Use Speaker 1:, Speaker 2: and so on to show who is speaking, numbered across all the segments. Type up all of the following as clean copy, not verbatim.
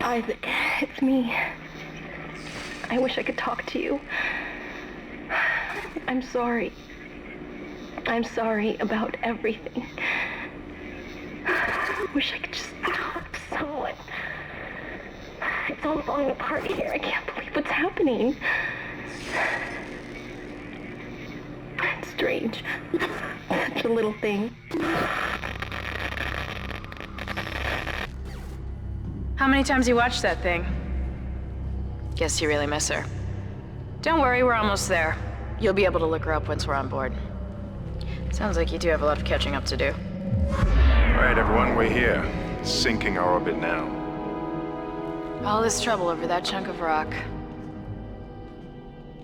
Speaker 1: Isaac, it's me. I wish I could talk to you. I'm sorry. I'm sorry about everything. I wish I could just talk to someone. It's all falling apart here. I can't believe what's happening. It's strange. Such a little thing.
Speaker 2: How many times you watched that thing? Guess you really miss her. Don't worry, we're almost there. You'll be able to look her up once we're on board. Sounds like you do have a lot of catching up to do.
Speaker 3: All right, everyone, we're here. Sinking our orbit now.
Speaker 2: All this trouble over that chunk of rock.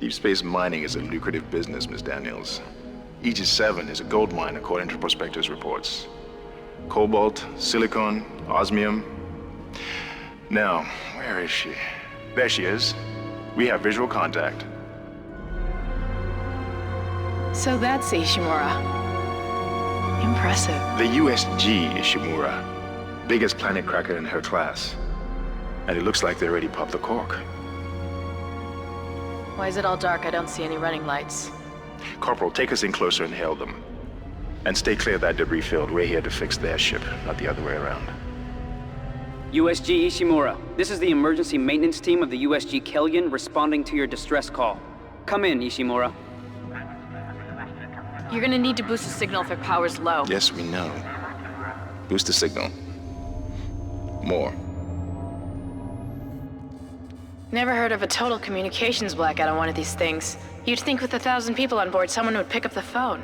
Speaker 3: Deep space mining is a lucrative business, Miss Daniels. Aegis 7 is a gold mine according to prospectors' reports. Cobalt, silicon, osmium. Now, where is she? There she is. We have visual contact.
Speaker 2: So that's Ishimura. Impressive.
Speaker 3: The USG Ishimura. Biggest planet cracker in her class. And it looks like they already popped the cork.
Speaker 2: Why is it all dark? I don't see any running lights.
Speaker 3: Corporal, take us in closer and hail them. And stay clear of that debris field. We're here to fix their ship, not the other way around.
Speaker 4: USG Ишимура, this is the emergency maintenance team of the USG Kellion responding to your distress call. Come in, Ишимура.
Speaker 2: You're gonna need to boost the signal if it power's low.
Speaker 3: Yes, we know. Boost the signal. More.
Speaker 2: Never heard of a total communications blackout on one of these things. You'd think with 1,000 people on board, someone would pick up the phone.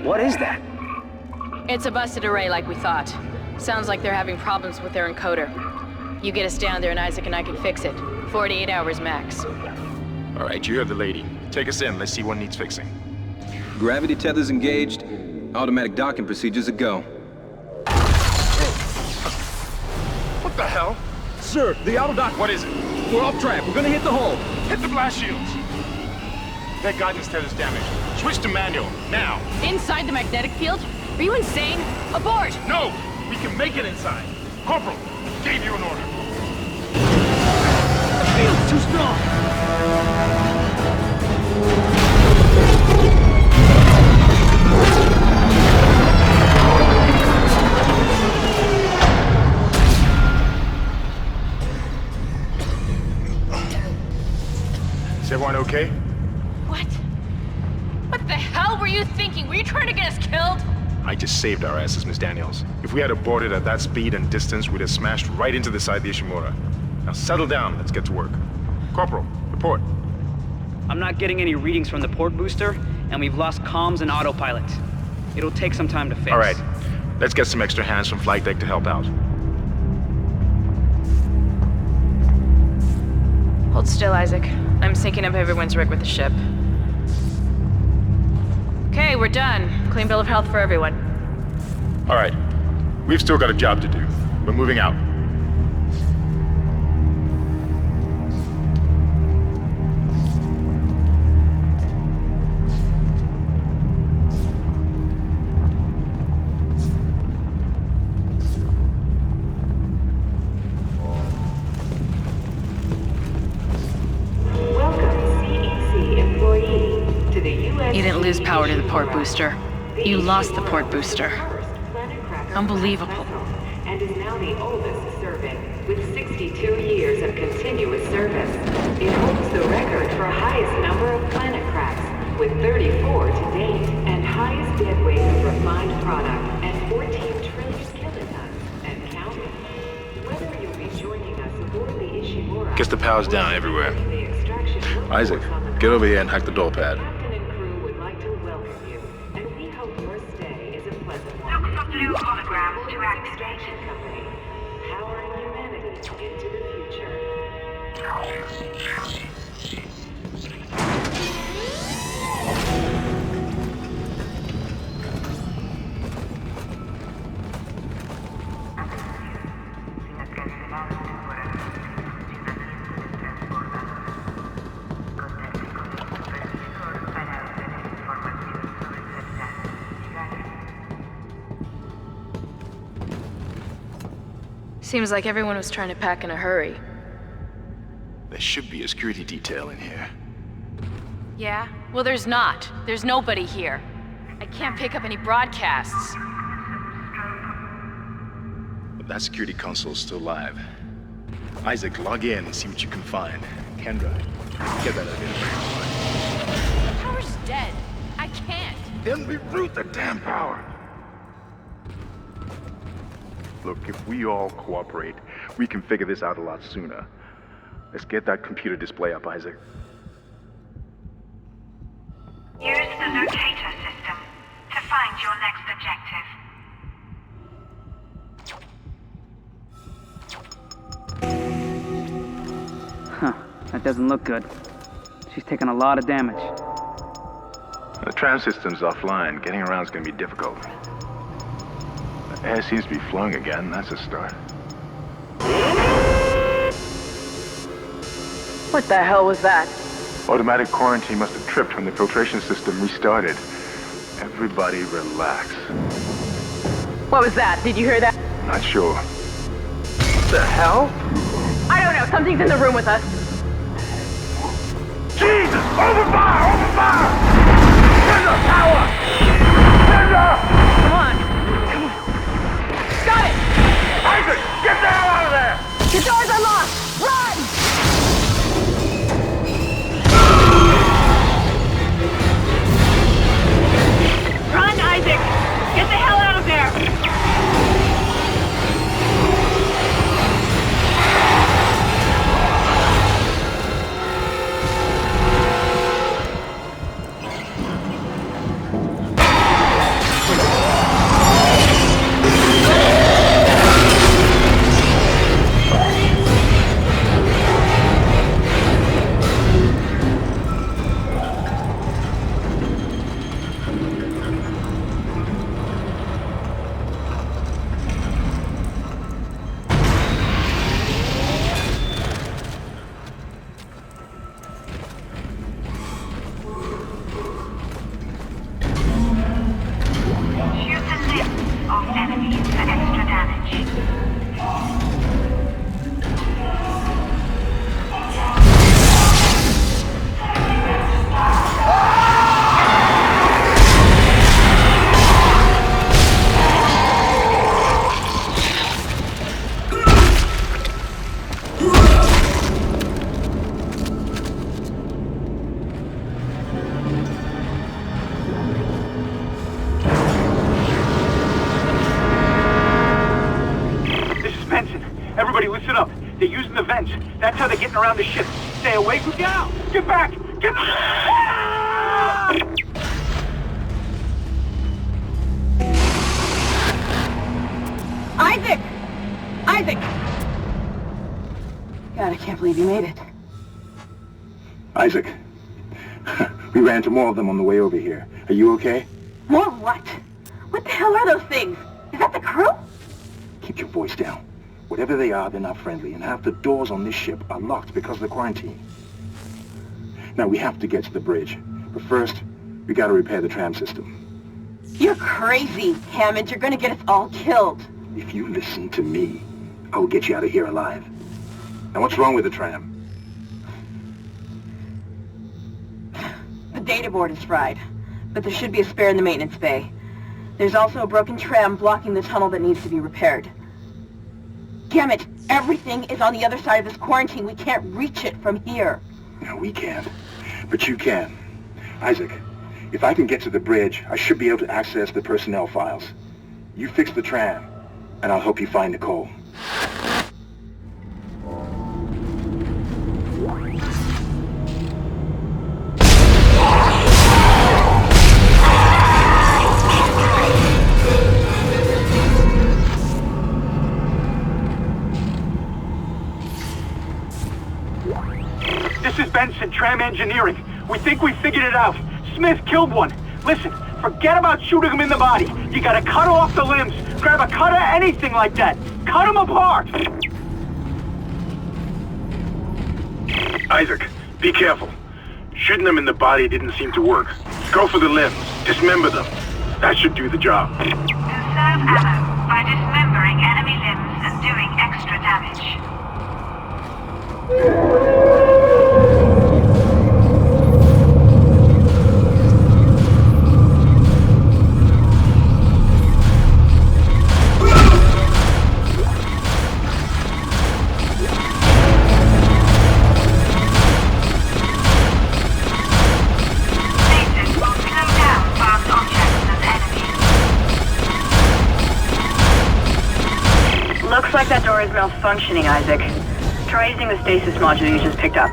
Speaker 4: What is that?
Speaker 2: It's a busted array like we thought. Sounds like they're having problems with their encoder. You get us down there and Isaac and I can fix it. 48 hours max.
Speaker 3: All right, you heard the lady. Take us in. Let's see what needs fixing.
Speaker 5: Gravity tethers engaged. Automatic docking procedures a go.
Speaker 3: What the hell?
Speaker 6: Sir, the auto dock.
Speaker 3: What is it?
Speaker 6: We're off track. We're gonna hit the hull.
Speaker 3: Hit the blast shields. Their guidance tether's damaged. Switch to manual, now.
Speaker 2: Inside the magnetic field? Are you insane? Abort!
Speaker 3: No! We can make it inside. Corporal, gave you an order.
Speaker 6: The field's too strong.
Speaker 3: Is everyone okay?
Speaker 2: What? What the hell were you thinking? Were you trying to get us killed?
Speaker 3: I just saved our asses, Miss Daniels. If we had aborted at that speed and distance, we'd have smashed right into the side of the Ишимура. Now settle down, let's get to work. Corporal, report.
Speaker 4: I'm not getting any readings from the port booster, and we've lost comms and autopilot. It'll take some time to fix.
Speaker 3: All right, let's get some extra hands from flight deck to help out.
Speaker 2: Hold still, Isaac. I'm syncing up everyone's rig with the ship. Okay, we're done. Clean bill of health for everyone.
Speaker 3: All right, we've still got a job to do. We're moving out.
Speaker 2: You didn't lose power to the port booster. You lost the port booster. Unbelievable.
Speaker 7: And is now the oldest serving, with 62 years of continuous service. It holds the record for highest number of planet cracks, with 34 to date, and highest dead weight of refined product, and 14 trillion kilotons, and counting. Whether you'll be joining us aboard the Ишимура...
Speaker 3: Guess the power's down everywhere. Isaac, get over here and hack the door pad.
Speaker 7: Blue hologram to activation company, powering humanity into the future.
Speaker 2: Seems like everyone was trying to pack in a hurry.
Speaker 3: There should be a security detail in here.
Speaker 2: Yeah? Well, there's not. There's nobody here. I can't pick up any broadcasts.
Speaker 3: But that security console's still live. Isaac, log in and see what you can find. Kendra, get that elevator.
Speaker 2: The power's dead. I can't.
Speaker 3: Then reroute the damn power. Look, if we all cooperate, we can figure this out a lot sooner. Let's get that computer display up, Isaac.
Speaker 8: Use the locator system to find your next objective.
Speaker 4: Huh, that doesn't look good. She's taken a lot of damage.
Speaker 3: The tram system's offline. Getting around's gonna be difficult. The air seems to be flowing again. That's a start.
Speaker 2: What the hell was that?
Speaker 3: Automatic quarantine must have tripped when the filtration system restarted. Everybody relax.
Speaker 2: What was that? Did you hear that?
Speaker 3: Not sure.
Speaker 2: What the hell? I don't know. Something's in the room with us.
Speaker 3: Jesus! Open fire! Open fire! Kendra, power! Kendra!
Speaker 2: Come on. Got it!
Speaker 3: Isaac, get the hell out of there!
Speaker 2: The doors are locked! Run! Run, Isaac! Get the hell out of there!
Speaker 6: That's how they're getting around the ship. Stay away from now! Get back! Get back!
Speaker 9: Isaac! Isaac! God, I can't believe you made it.
Speaker 3: Isaac, we ran into more of them on the way over here. Are you okay?
Speaker 9: More what? What the hell are those things? Is that the crew?
Speaker 3: Keep your voice down. Whatever they are, they're not friendly, and half the doors on this ship are locked because of the quarantine. Now, we have to get to the bridge, but first, we gotta repair the tram system.
Speaker 9: You're crazy, Hammond. You're gonna get us all killed.
Speaker 3: If you listen to me, I will get you out of here alive. Now, what's wrong with the tram?
Speaker 9: The data board is fried, but there should be a spare in the maintenance bay. There's also a broken tram blocking the tunnel that needs to be repaired. Damn it! Everything is on the other side of this quarantine. We can't reach it from here.
Speaker 3: No, we can't. But you can. Isaac, if I can get to the bridge, I should be able to access the personnel files. You fix the tram, and I'll help you find Nicole.
Speaker 6: This is Benson, Tram Engineering. We think we figured it out. Smith killed one. Listen, forget about shooting him in the body. You gotta cut off the limbs. Grab a cutter, anything like that. Cut him apart!
Speaker 3: Isaac, be careful. Shooting them in the body didn't seem to work. Go for the limbs. Dismember them. That should do the job.
Speaker 8: Conserve ammo by dismembering enemy limbs and doing extra damage.
Speaker 9: Looks like that door is malfunctioning, Isaac. Try using the stasis module you just picked up.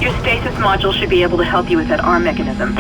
Speaker 9: Your stasis module should be able to help you with that arm mechanism.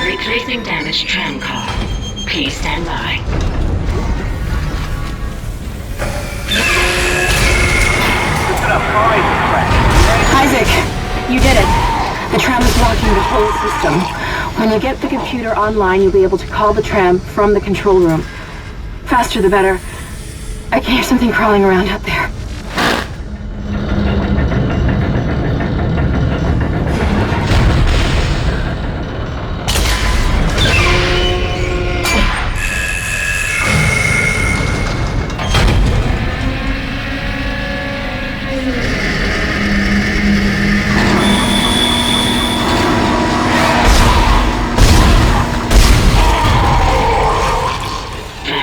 Speaker 7: Replacing damaged tram car. Please stand by.
Speaker 9: Isaac, you did it. The tram is blocking the whole system. When you get the computer online, you'll be able to call the tram from the control room. Faster the better. I can hear something crawling around out there.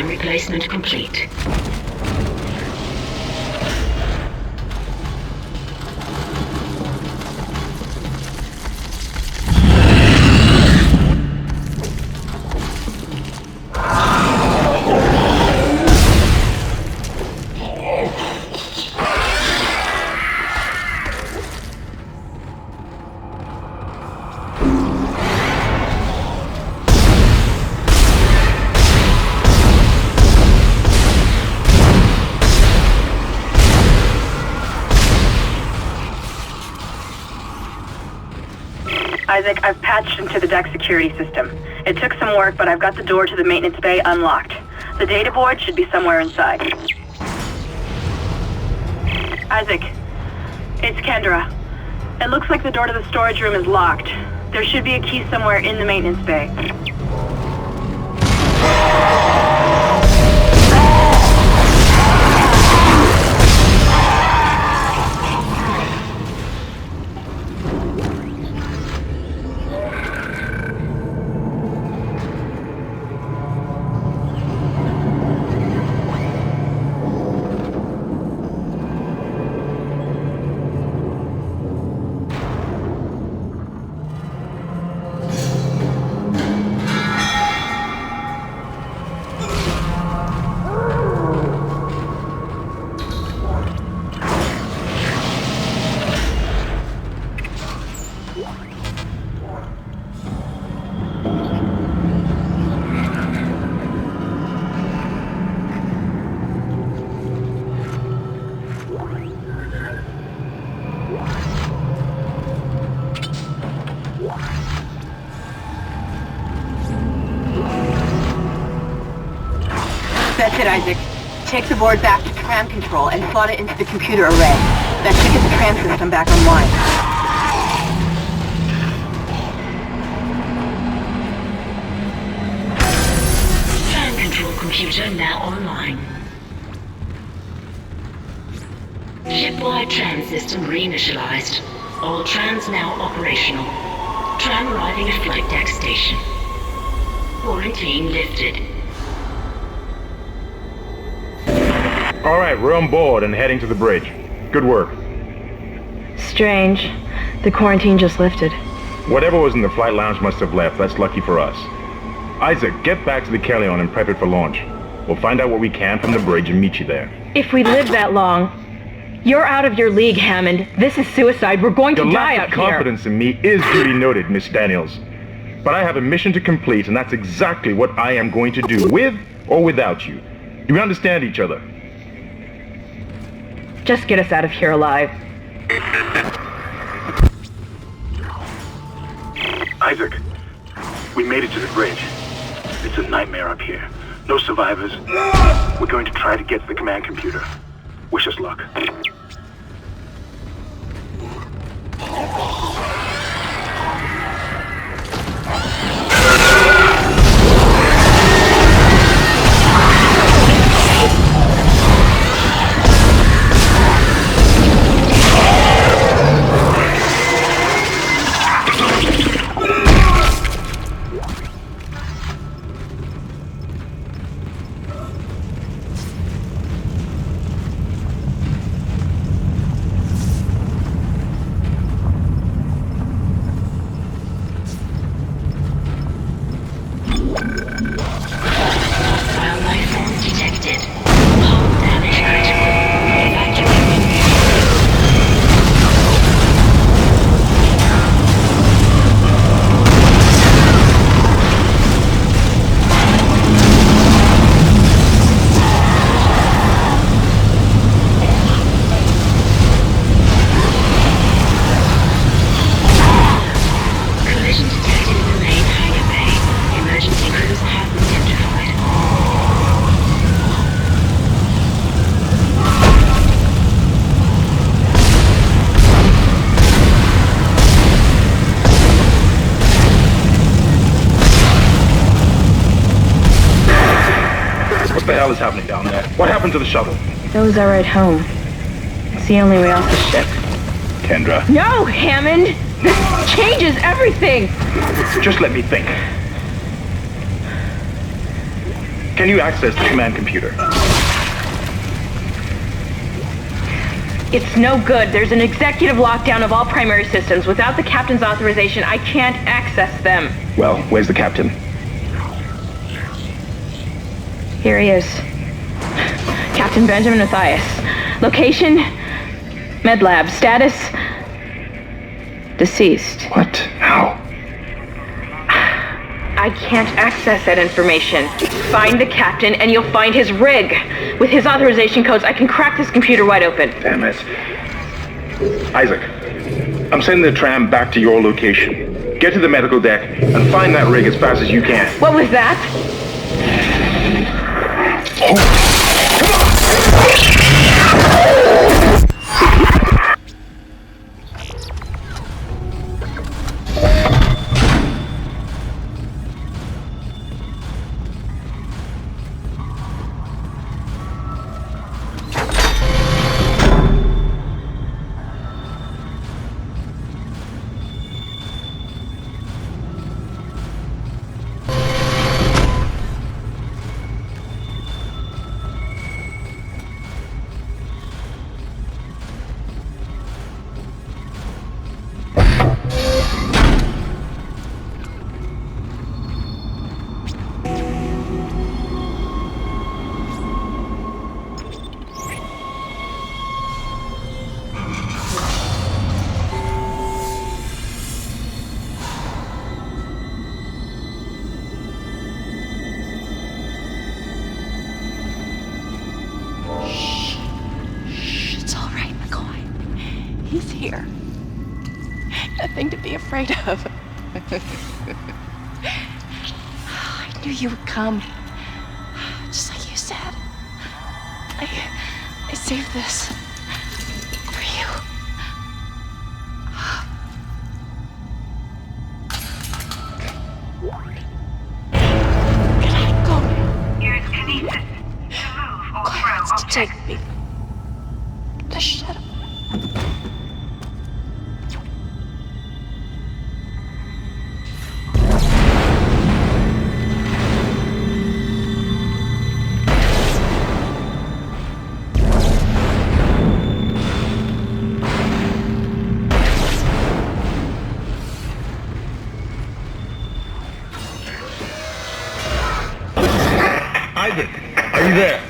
Speaker 7: Replacement complete.
Speaker 9: Isaac, I've patched into the deck security system. It took some work, but I've got the door to the maintenance bay unlocked. The data board should be somewhere inside. Isaac, it's Kendra. It looks like the door to the storage room is locked. There should be a key somewhere in the maintenance bay. That's it, Isaac. Take the board back to tram control and slot it into the computer array. That should get the tram system back online.
Speaker 7: Tram control computer now online. Shipwide tram system reinitialized. All trams now operational. Tram arriving at flight deck station. Quarantine lifted.
Speaker 10: All right, we're on board and heading to the bridge. Good work.
Speaker 2: Strange. The quarantine just lifted.
Speaker 10: Whatever was in the flight lounge must have left. That's lucky for us. Isaac, get back to the Kellion and prep it for launch. We'll find out what we can from the bridge and meet you there.
Speaker 11: If we live that long, you're out of your league, Hammond. This is suicide. We're going to die out
Speaker 10: here. The lack of confidence in me is duly noted, Miss Daniels. But I have a mission to complete, and that's exactly what I am going to do, with or without you. Do we understand each other?
Speaker 11: Just get us out of here alive.
Speaker 6: Isaac, we made it to the bridge. It's a nightmare up here. No survivors. We're going to try to get to the command computer. Wish us luck.
Speaker 10: What the hell is happening down there? What happened to the shuttle?
Speaker 11: That was our ride home. It's the only way off the ship.
Speaker 10: Kendra.
Speaker 11: No, Hammond! This changes everything!
Speaker 10: Just let me think. Can you access the command computer?
Speaker 11: It's no good. There's an executive lockdown of all primary systems. Without the captain's authorization, I can't access them.
Speaker 10: Well, where's the captain?
Speaker 11: Here he is. Captain Benjamin Mathias. Location, med lab. Status, deceased.
Speaker 10: What? How?
Speaker 11: I can't access that information. Find the captain and you'll find his rig. With his authorization codes, I can crack this computer wide open.
Speaker 10: Damn it. Isaac, I'm sending the tram back to your location. Get to the medical deck and find that rig as fast as you can.
Speaker 11: What was that?
Speaker 2: He's here. Nothing to be afraid of. I knew you would come. Just like you said. I saved this for you. Can I go?
Speaker 8: Use kinesis to move or throw objects.
Speaker 2: Take me. Just shut up.
Speaker 10: Isaac, are Are you there?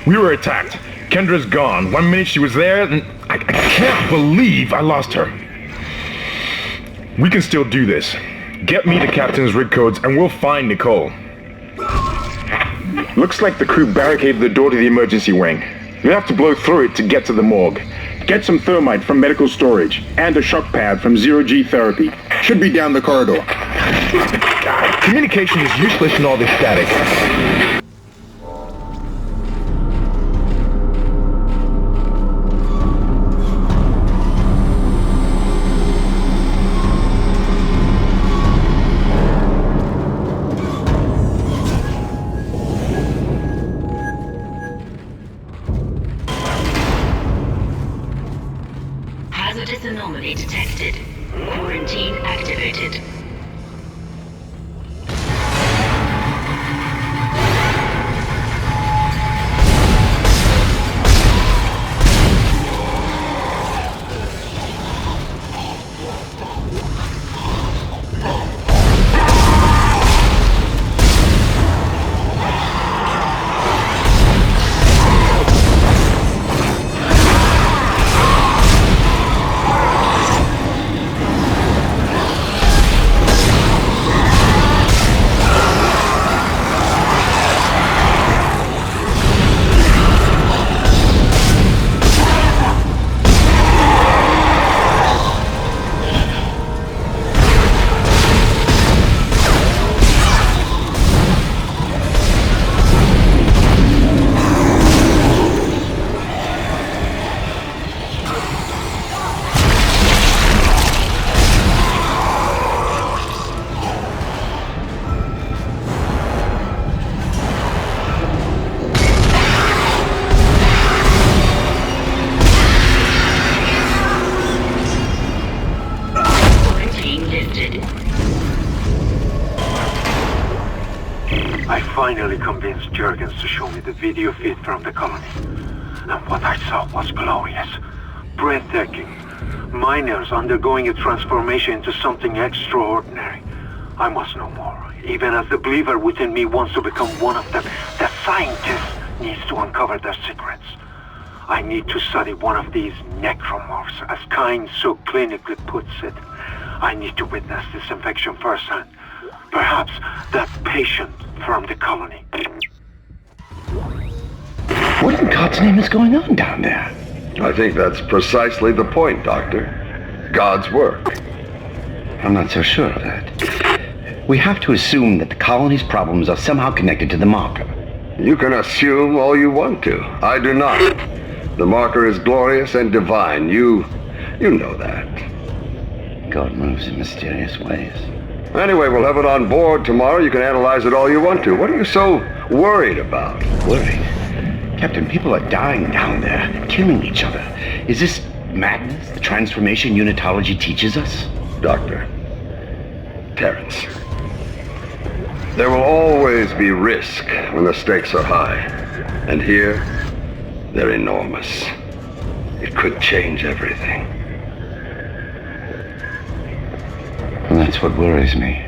Speaker 10: We were attacked. Kendra's gone. 1 minute she was there, and I can't believe I lost her. We can still do this. Get me the captain's rig codes, and we'll find Nicole. Looks like the crew barricaded the door to the emergency wing. You have to blow through it to get to the morgue. Get some thermite from medical storage, and a shock pad from zero-G therapy. Should be down the corridor. Communication is useless in all this static.
Speaker 12: Hazardous anomaly detected. Quarantine activated.
Speaker 6: Finally convinced Jurgens to show me the video feed from the colony. And what I saw was glorious, breathtaking. Miners undergoing a transformation into something extraordinary. I must know more, even as the believer within me wants to become one of them. The scientist needs to uncover their secrets. I need to study one of these necromorphs, as Kyne so clinically puts it. I need to witness this infection firsthand. Perhaps that patient from the colony.
Speaker 13: What in God's name is going on down there?
Speaker 14: I think that's precisely the point, Doctor. God's work.
Speaker 13: I'm not so sure of that. We have to assume that the colony's problems are somehow connected to the marker.
Speaker 14: You can assume all you want to. I do not. The marker is glorious and divine. You know that.
Speaker 13: God moves in mysterious ways.
Speaker 14: Anyway, we'll have it on board tomorrow. You can analyze it all you want to. What are you so worried about?
Speaker 13: Worried? Captain, people are dying down there, killing each other. Is this madness the transformation unitology teaches us?
Speaker 14: Doctor, Terrence, there will always be risk when the stakes are high. And here, they're enormous. It could change everything.
Speaker 13: And that's what worries me.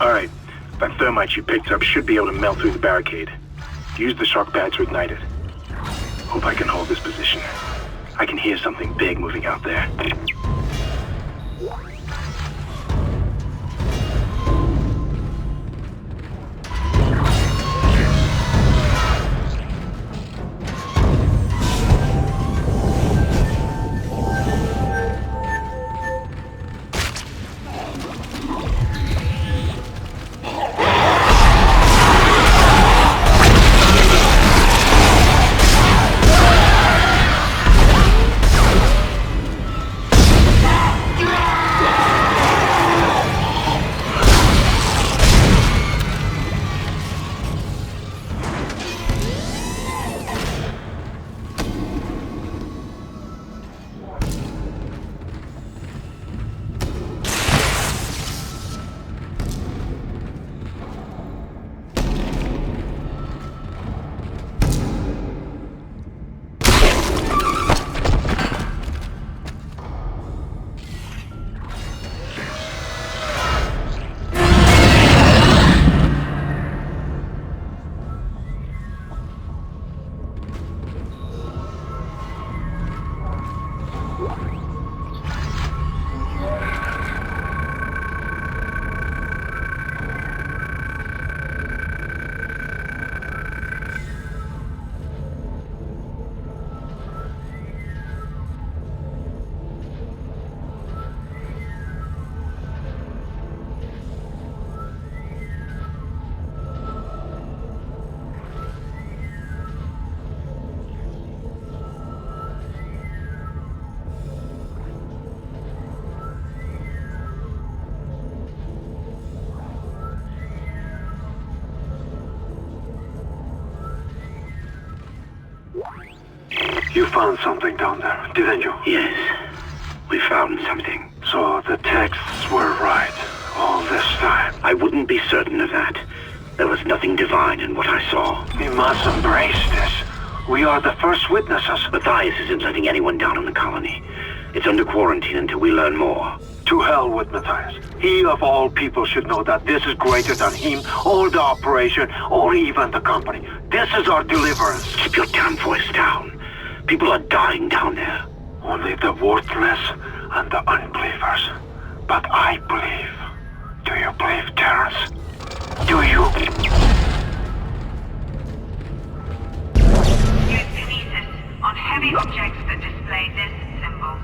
Speaker 3: Alright. That thermite you picked up should be able to melt through the barricade. Use the shock pad to ignite it. Hope I can hold this position. I can hear something big moving out there.
Speaker 14: You found something down there, didn't you?
Speaker 13: Yes, we found something.
Speaker 14: So the texts were right all this time.
Speaker 13: I wouldn't be certain of that. There was nothing divine in what I saw.
Speaker 14: We must embrace this. We are the first witnesses.
Speaker 13: Matthias isn't letting anyone down in the colony. It's under quarantine until we learn more.
Speaker 14: To hell with Matthias. He of all people should know that this is greater than him, or the operation, or even the company. This is our deliverance.
Speaker 13: Keep your damn voice down. People are dying down there.
Speaker 14: Only the worthless and the unbelievers. But I believe. Do you believe, Terrence? Do you?
Speaker 8: Use kinesis on heavy objects that display this symbol.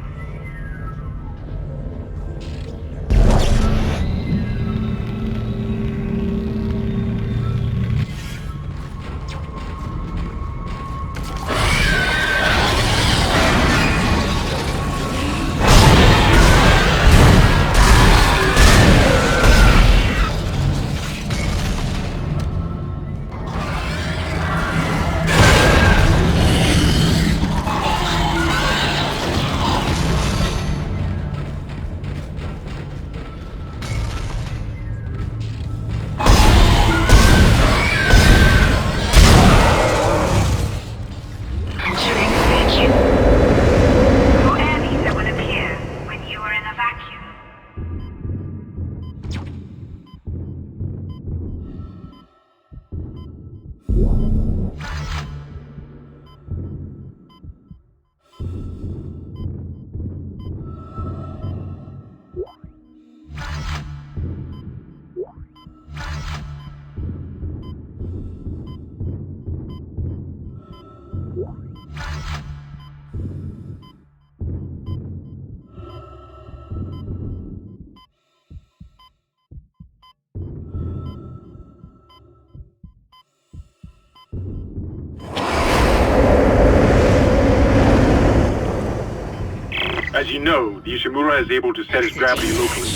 Speaker 3: As you know, the Ишимура is able to set its gravity locally.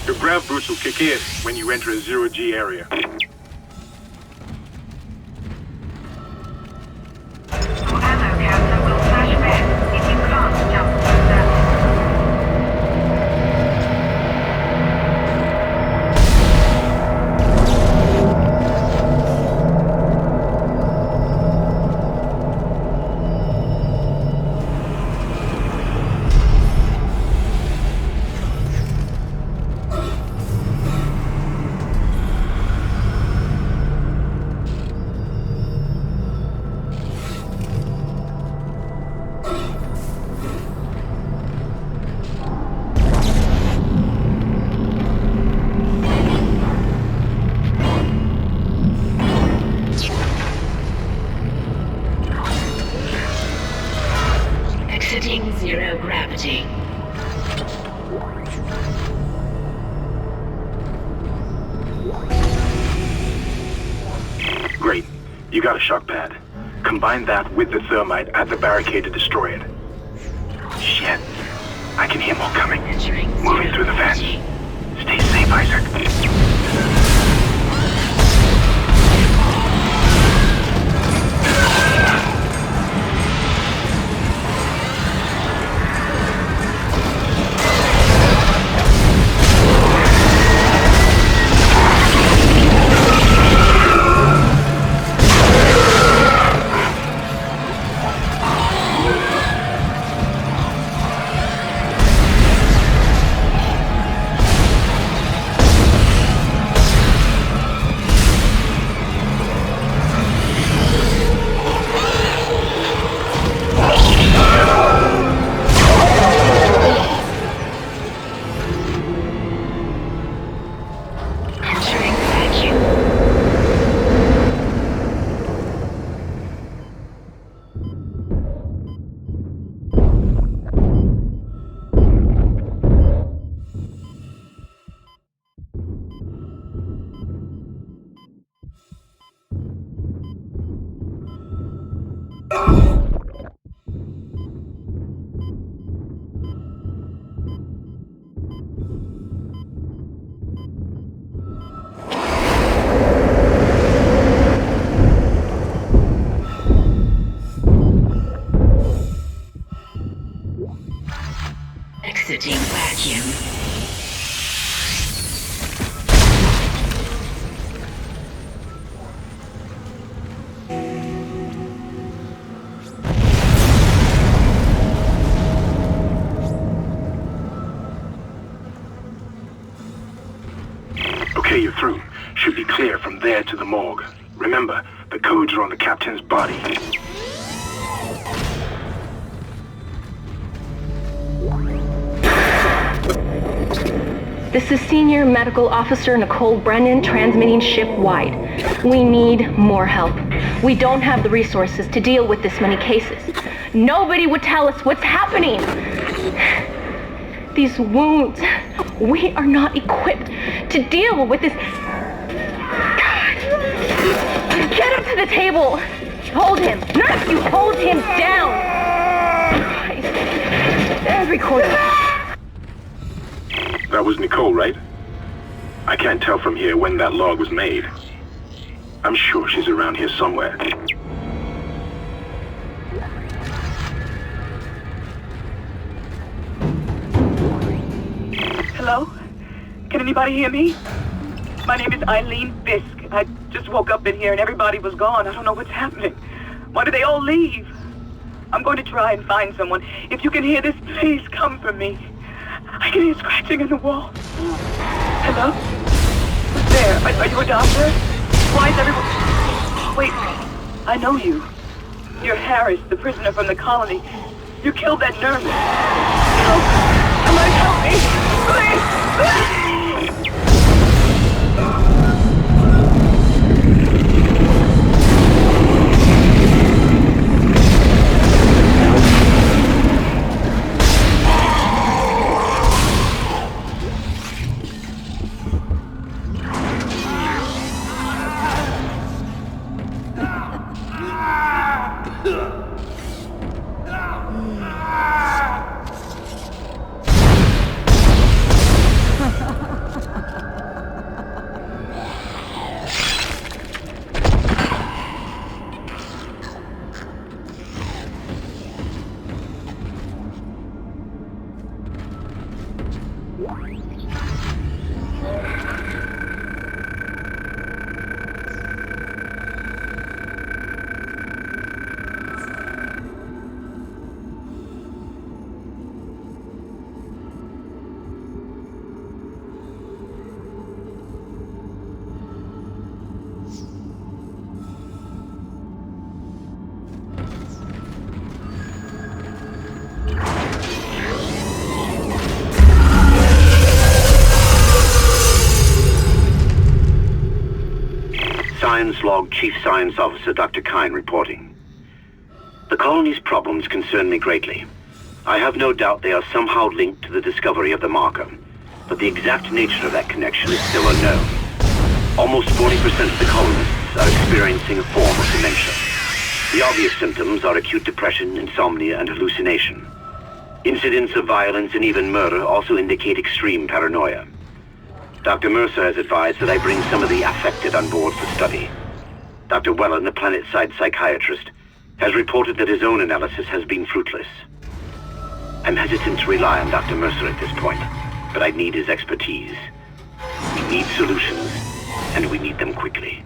Speaker 3: Your grav boost will kick in when you enter a zero-G area.
Speaker 8: Your ammo counter will flash red if you can't jump through that.
Speaker 3: You got a shock pad. Combine that with the thermite at the barricade to destroy it. Shit. I can hear more coming. Moving through the vents. Stay safe, Isaac.
Speaker 12: Exiting vacuum.
Speaker 3: Okay, you're through. Should be clear from there to the morgue. Remember, the codes are on the captain's body.
Speaker 11: This is Senior Medical Officer Nicole Brennan transmitting ship-wide. We need more help. We don't have the resources to deal with this many cases. Nobody would tell us what's happening. These wounds, we are not equipped to deal with this. God. Get him to the table. Hold him. Nurse, you hold him down. Christ. Every quarter.
Speaker 3: That was Nicole, right? I can't tell from here when that log was made. I'm sure she's around here somewhere.
Speaker 15: Hello? Can anybody hear me? My name is Eileen Fisk. I just woke up in here and everybody was gone. I don't know what's happening. Why did they all leave? I'm going to try and find someone. If you can hear this, please come for me. I can hear scratching in the wall. Hello? Who's there? Are you a doctor? Why is everyone... Wait, I know you. You're Harris, the prisoner from the colony. You killed that nurse. Help! Somebody help me! Please!
Speaker 16: Science Log Chief Science Officer Dr. Kine reporting. The colony's problems concern me greatly. I have no doubt they are somehow linked to the discovery of the marker, but the exact nature of that connection is still unknown. Almost 40% of the colonists are experiencing a form of dementia. The obvious symptoms are acute depression, insomnia, and hallucination. Incidents of violence and even murder also indicate extreme paranoia. Dr. Mercer has advised that I bring some of the affected on board for study. Dr. Wellen, the planet-side psychiatrist, has reported that his own analysis has been fruitless. I'm hesitant to rely on Dr. Mercer at this point, but I need his expertise. We need solutions, and we need them quickly.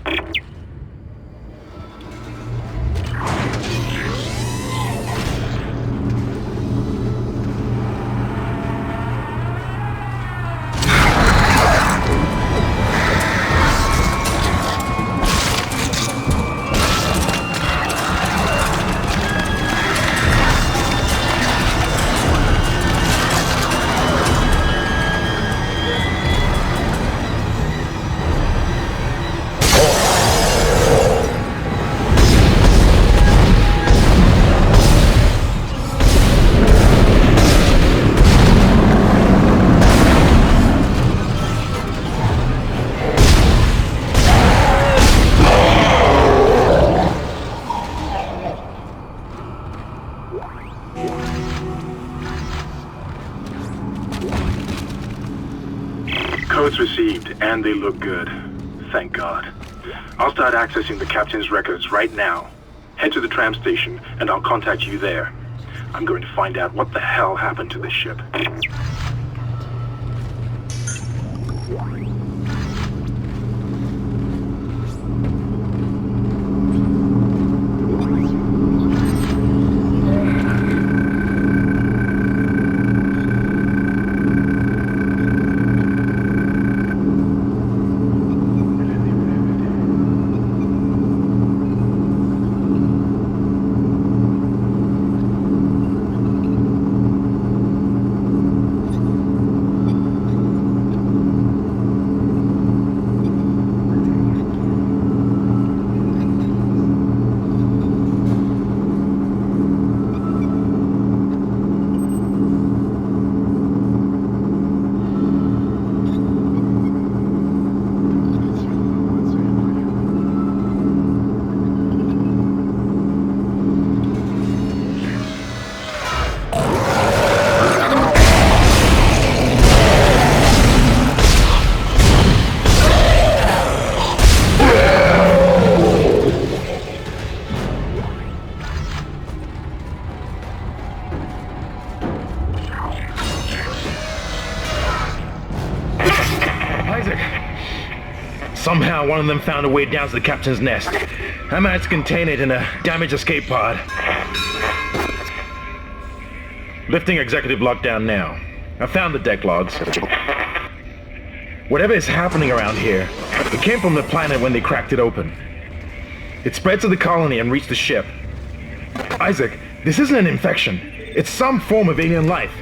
Speaker 10: Codes received, and they look good. Thank God. I'll start accessing the captain's records right now. Head to the tram station, and I'll contact you there. I'm going to find out what the hell happened to this ship. Somehow one of them found a way down to the captain's nest. I managed to contain it in a damaged escape pod. Lifting executive lockdown now. I found the deck logs. Whatever is happening around here, it came from the planet when they cracked it open. It spread to the colony and reached the ship. Isaac, this isn't an infection. It's some form of alien life.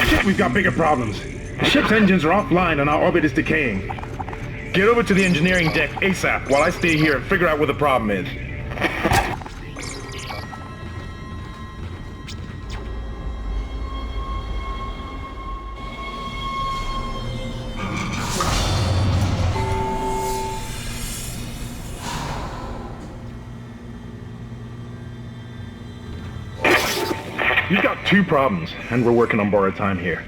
Speaker 10: Shit, we've got bigger problems. The ship's engines are offline and our orbit is decaying. Get over to the engineering deck ASAP while I stay here and figure out what the problem is. You've got two problems, and we're working on borrowed time here.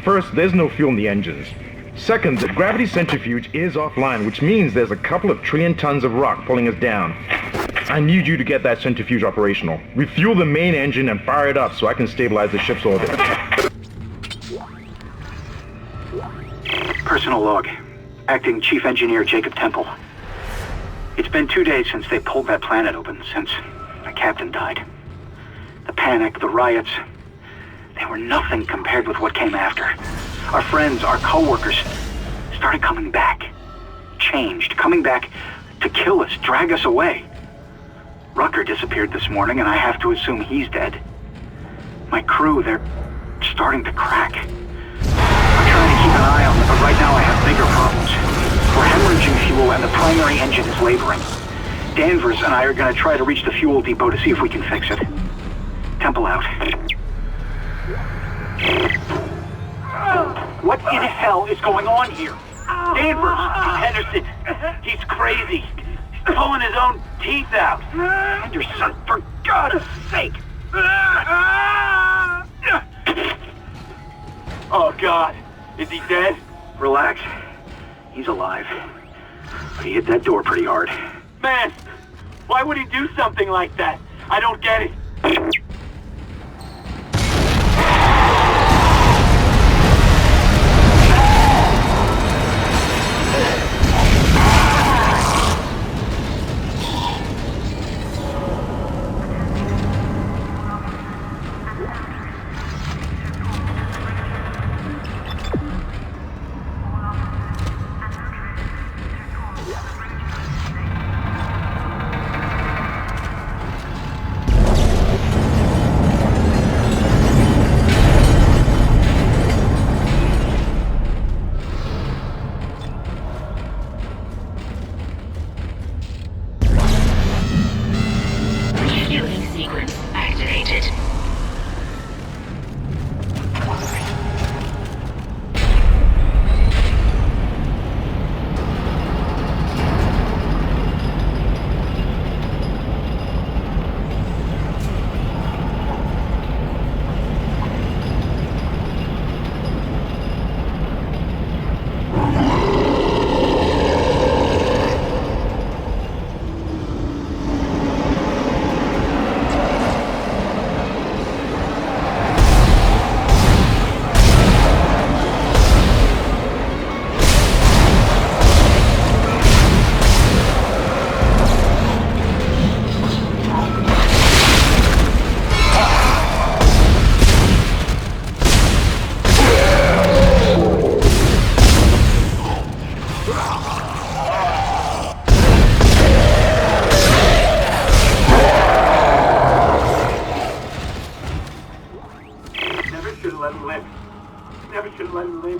Speaker 10: First, there's no fuel in the engines. Second, the gravity centrifuge is offline, which means there's a couple of trillion tons of rock pulling us down. I need you to get that centrifuge operational. Refuel the main engine and fire it up so I can stabilize the ship's orbit.
Speaker 6: Personal log. Acting Chief Engineer Jacob Temple. It's been 2 days since they pulled that planet open, since the captain died. The panic, the riots, they were nothing compared with what came after. Our friends, our co-workers, started coming back. Changed, coming back to kill us, drag us away. Rucker disappeared this morning, and I have to assume he's dead. My crew, they're starting to crack. I'm trying to keep an eye on them, but right now I have bigger problems. We're hemorrhaging fuel, and the primary engine is laboring. Danvers and I are going to try to reach the fuel depot to see if we can fix it. Temple out. What in hell is going on here? Danvers! Henderson! He's crazy! He's pulling his own teeth out! Henderson, for God's sake! Oh, God. Is he dead?
Speaker 16: Relax. He's alive. But he hit that door pretty hard.
Speaker 6: Man, why would he do something like that? I don't get it.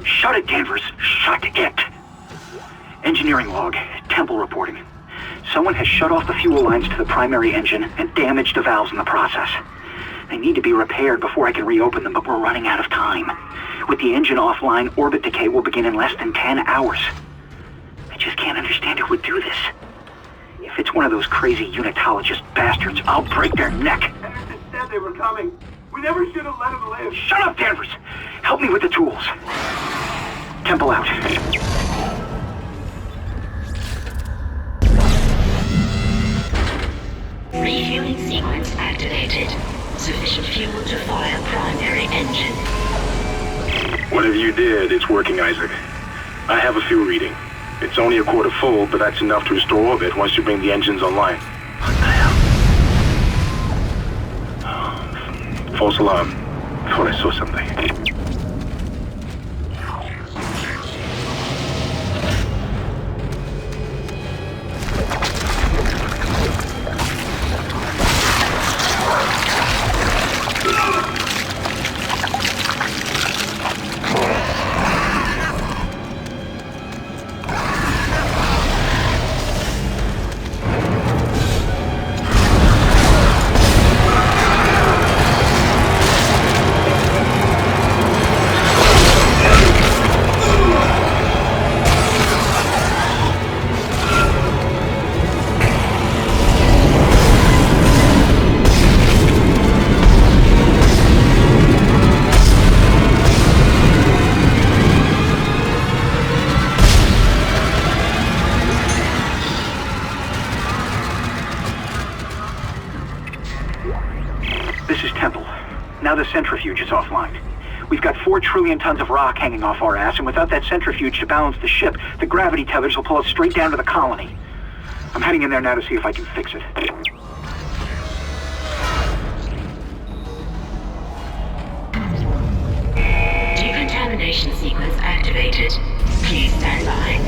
Speaker 16: Shut it, Danvers. Shut it. Engineering log. Temple reporting. Someone has shut off the fuel lines to the primary engine and damaged the valves in the process. They need to be repaired before I can reopen them, but we're running out of time. With the engine offline, orbit decay will begin in less than 10 hours. I just can't understand who would do this. If it's one of those crazy unitologist bastards, I'll break their neck.
Speaker 6: Henderson said they were coming. We never should have let him live.
Speaker 16: Shut up, Danvers! Help me with the tools. Temple out.
Speaker 12: Refueling sequence activated. Sufficient fuel to fire primary engine.
Speaker 3: Whatever you did, it's working, Isaac. I have a fuel reading. It's only a quarter full, but that's enough to restore orbit once you bring the engines online.
Speaker 16: What the hell?
Speaker 3: False alarm. Thought I saw something.
Speaker 16: The centrifuge is offline. We've got 4 trillion tons of rock hanging off our ass, and without that centrifuge to balance the ship, the gravity tethers will pull us straight down to the colony. I'm heading in there now to see if I can fix it.
Speaker 12: Decontamination sequence activated. Please stand by.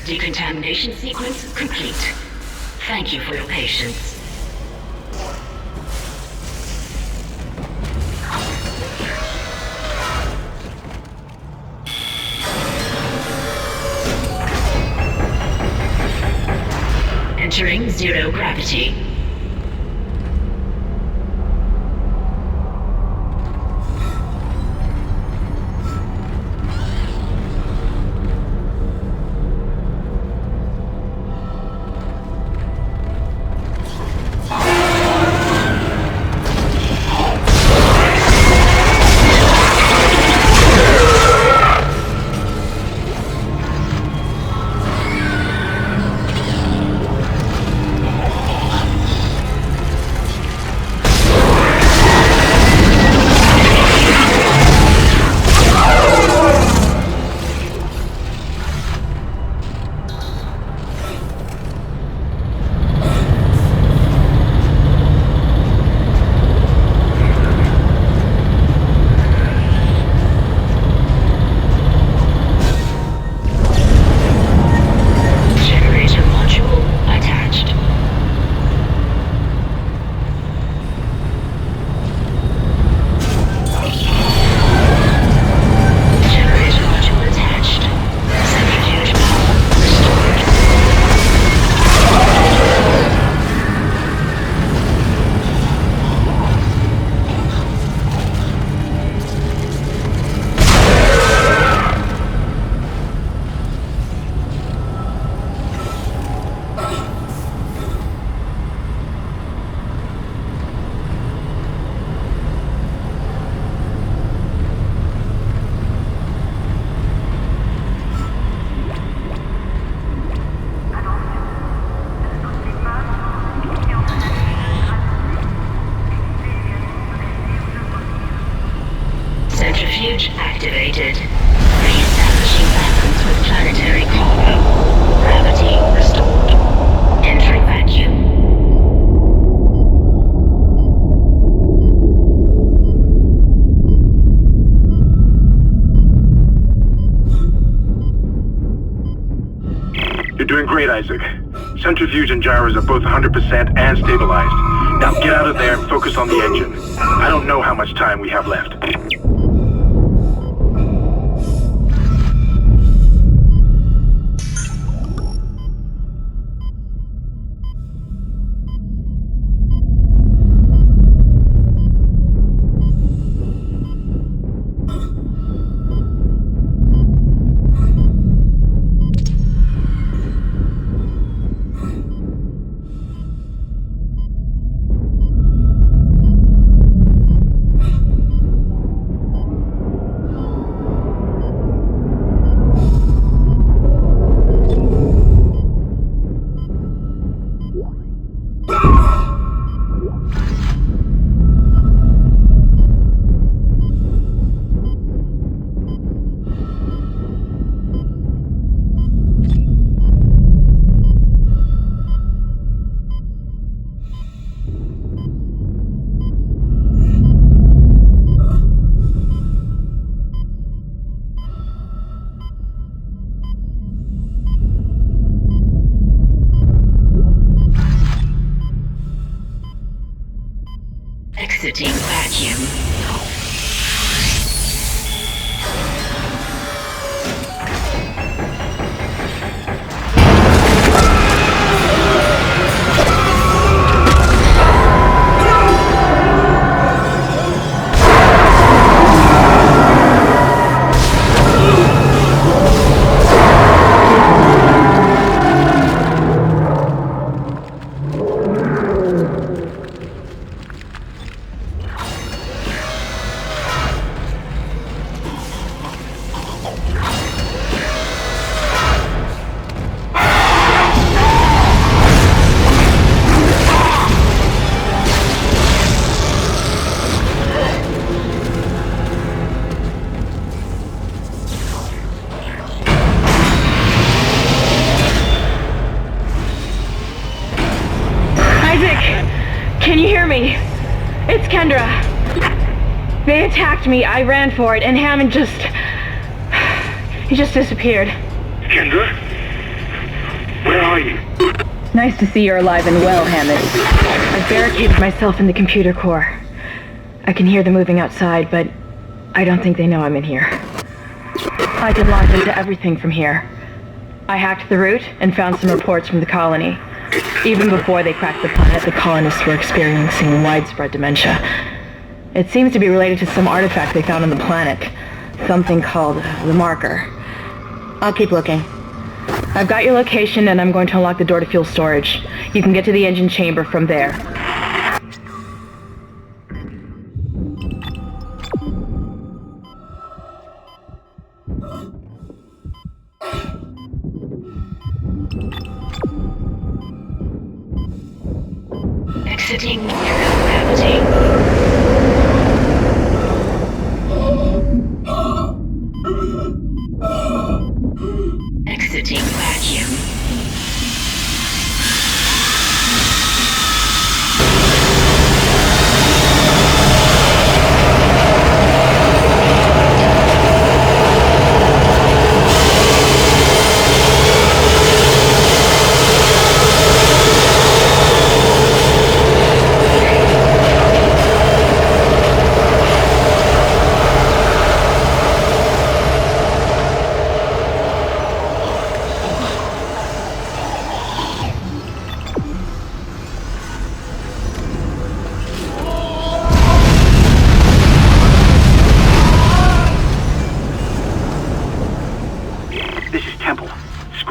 Speaker 12: Decontamination sequence complete. Thank you for your patience. Entering zero gravity. Centrifuge activated. Re-establishing balance with planetary cargo. Gravity restored. Entering vacuum.
Speaker 6: You're doing great, Isaac. Centrifuge and gyros are both 100% and stabilized. Now get out of there and focus on the engine. I don't know how much time we have left.
Speaker 12: Exiting vacuum.
Speaker 11: Can you hear me? It's Kendra. They attacked me, I ran for it, and Hammond he just disappeared.
Speaker 6: Kendra? Where are you?
Speaker 11: Nice to see you're alive and well, Hammond. I've barricaded myself in the computer core. I can hear them moving outside, but I don't think they know I'm in here. I can log into everything from here. I hacked the route and found some reports from the colony. Even before they cracked the planet, the colonists were experiencing widespread dementia. It seems to be related to some artifact they found on the planet. Something called the marker. I'll keep looking. I've got your location and I'm going to unlock the door to fuel storage. You can get to the engine chamber from there.
Speaker 12: Exiting gravity. Exiting vacuum.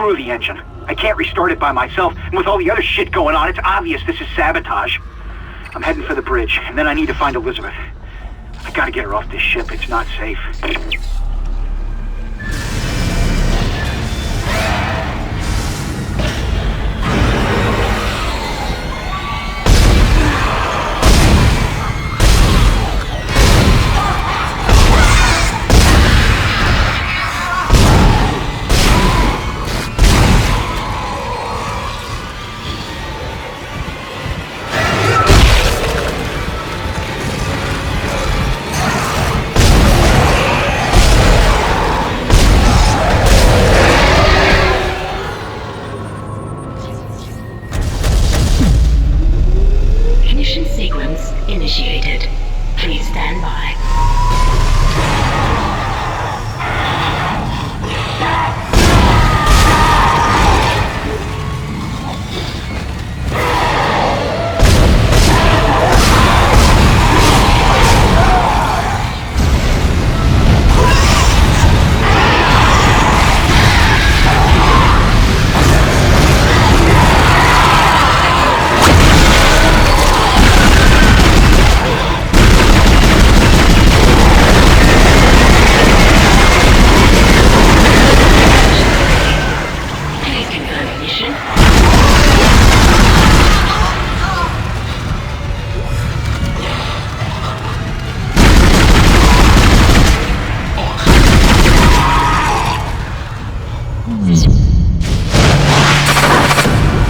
Speaker 6: The engine. I can't restart it by myself, and with all the other shit going on, it's obvious this is sabotage. I'm heading for the bridge, and then I need to find Elizabeth. I gotta get her off this ship. It's not safe.
Speaker 12: Initiated. Please stand by.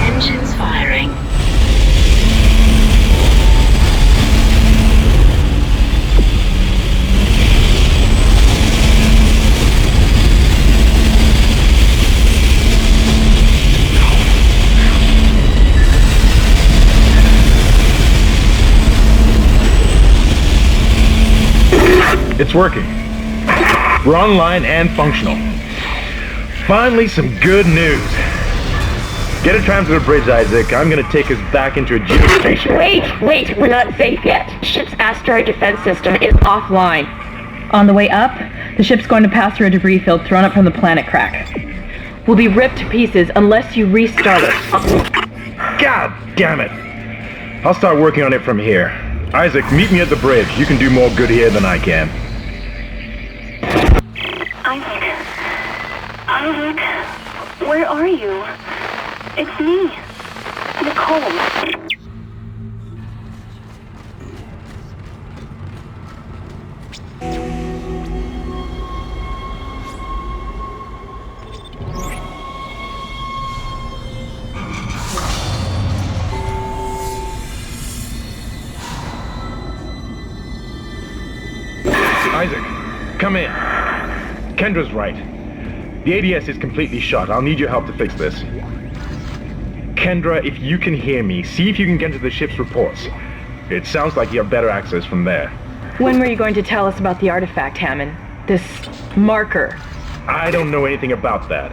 Speaker 12: Engines firing.
Speaker 10: It's working. We're online and functional. Finally, some good news. Get a tram to the bridge, Isaac. I'm gonna take us back into a geostation.
Speaker 11: Wait, we're not safe yet. Ship's asteroid defense system is offline. On the way up, the ship's going to pass through a debris field thrown up from the planet crack. We'll be ripped to pieces unless you restart it.
Speaker 10: God damn it! I'll start working on it from here. Isaac, meet me at the bridge. You can do more good here than I can.
Speaker 1: Isaac, where are you? It's me, Nicole.
Speaker 10: Isaac, come in. Kendra's right. The ADS is completely shot. I'll need your help to fix this. Kendra, if you can hear me, see if you can get to the ship's reports. It sounds like you have better access from there.
Speaker 11: When were you going to tell us about the artifact, Hammond? This marker?
Speaker 10: I don't know anything about that.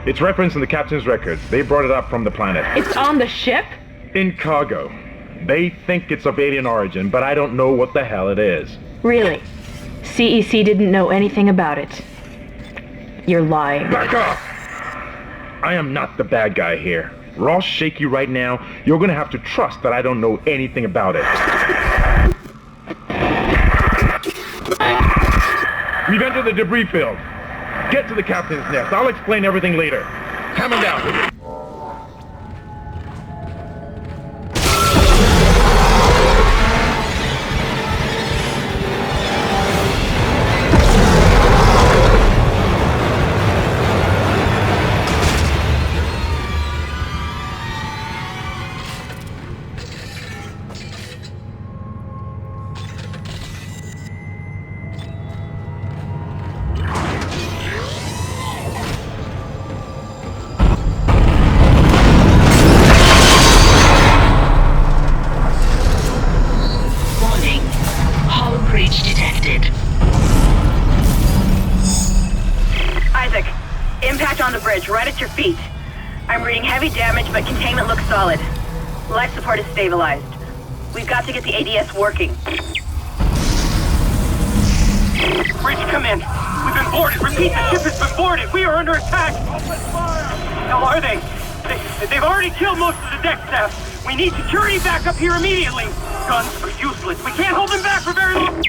Speaker 10: It's referenced in the captain's records. They brought it up from the planet.
Speaker 11: It's on the ship?
Speaker 10: In cargo. They think it's of alien origin, but I don't know what the hell it is.
Speaker 11: Really? CEC didn't know anything about it. You're lying.
Speaker 10: Back off! I am not the bad guy here. Ross shaky right now. You're gonna have to trust that I don't know anything about it. We've entered the debris field. Get to the captain's nest. I'll explain everything later. Hammond out.
Speaker 9: Right at your feet. I'm reading heavy damage, but containment looks solid. Life support is stabilized. We've got to get the ADS working.
Speaker 6: Bridge, come in. We've been boarded. Repeat, the ship has been boarded. We are under attack. How are they? They've already killed most of the deck staff. We need security back up here immediately. Guns are useless. We can't hold them back for very long.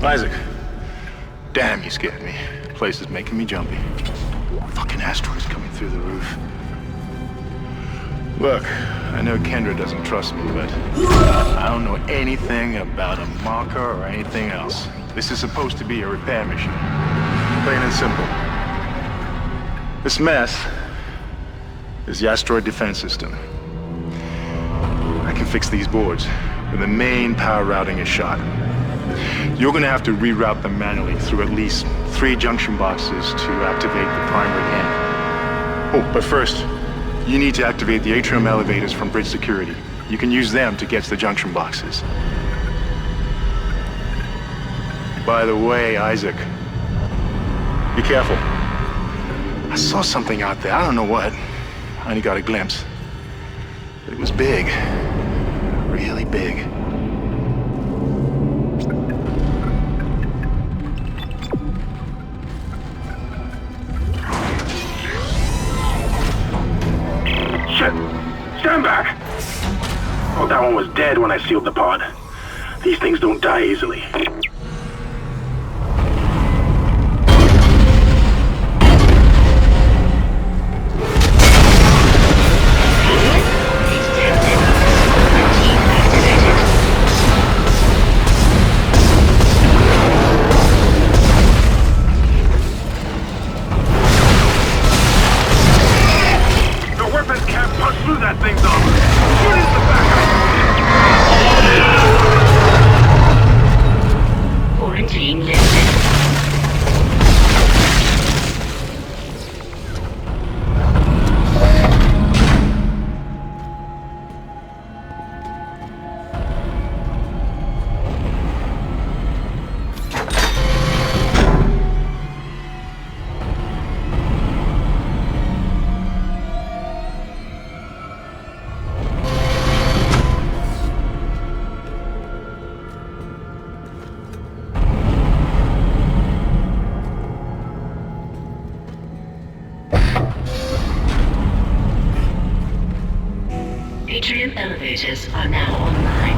Speaker 3: Isaac. Damn, you scared me. The place is making me jumpy. Fucking asteroids coming through the roof. Look, I know Kendra doesn't trust me, but I don't know anything about a marker or anything else. This is supposed to be a repair mission. Plain and simple. This mess is the asteroid defense system. I can fix these boards when the main power routing is shot. You're gonna have to reroute them manually through at least 3 junction boxes to activate the primary end. Oh, but first, you need to activate the atrium elevators from bridge security. You can use them to get to the junction boxes. By the way, Isaac, be careful. I saw something out there, I don't know what. I only got a glimpse. But it was big, really big.
Speaker 6: Stand back! Oh, that one was dead when I sealed the pod. These things don't die easily.
Speaker 12: Atrium elevators are now online.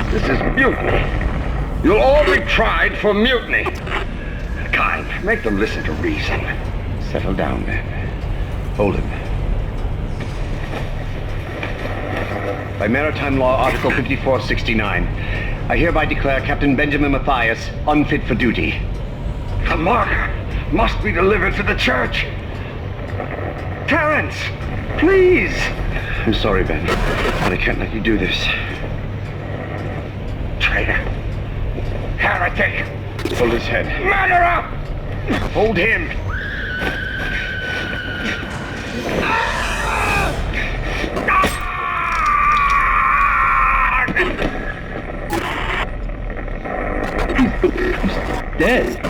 Speaker 14: This is mutiny. You'll all be tried for mutiny. Kind, make them listen to reason.
Speaker 13: Settle down, man. Hold him. By Maritime Law, Article 5469, I hereby declare Captain Benjamin Mathias unfit for duty.
Speaker 14: The marker must be delivered to the church. Terrence, please.
Speaker 13: I'm sorry, Ben, but I can't let you do this. Traitor. Heretic! Hold his head. Murderer! Hold him!
Speaker 17: Dead.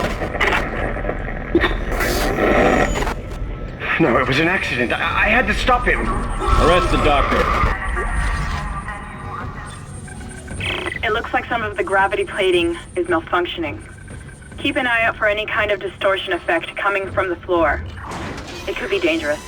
Speaker 13: No, it was an accident. I had to stop him.
Speaker 17: Arrest the doctor.
Speaker 15: It looks like some of the gravity plating is malfunctioning. Keep an eye out for any kind of distortion effect coming from the floor. It could be dangerous.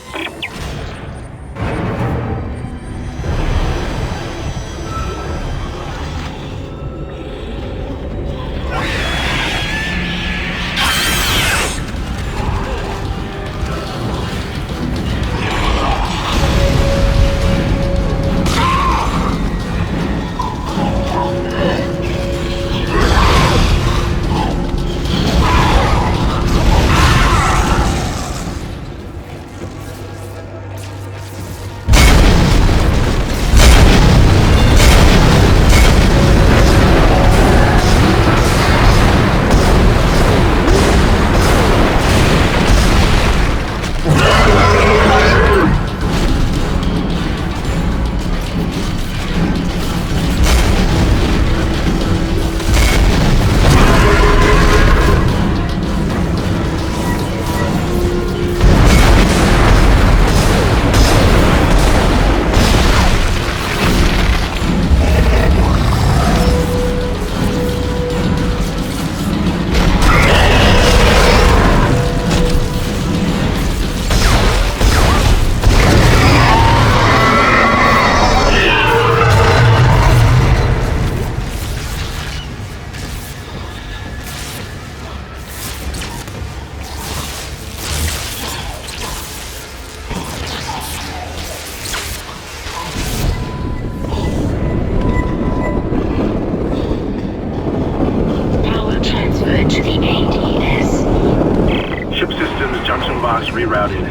Speaker 3: Rerouted.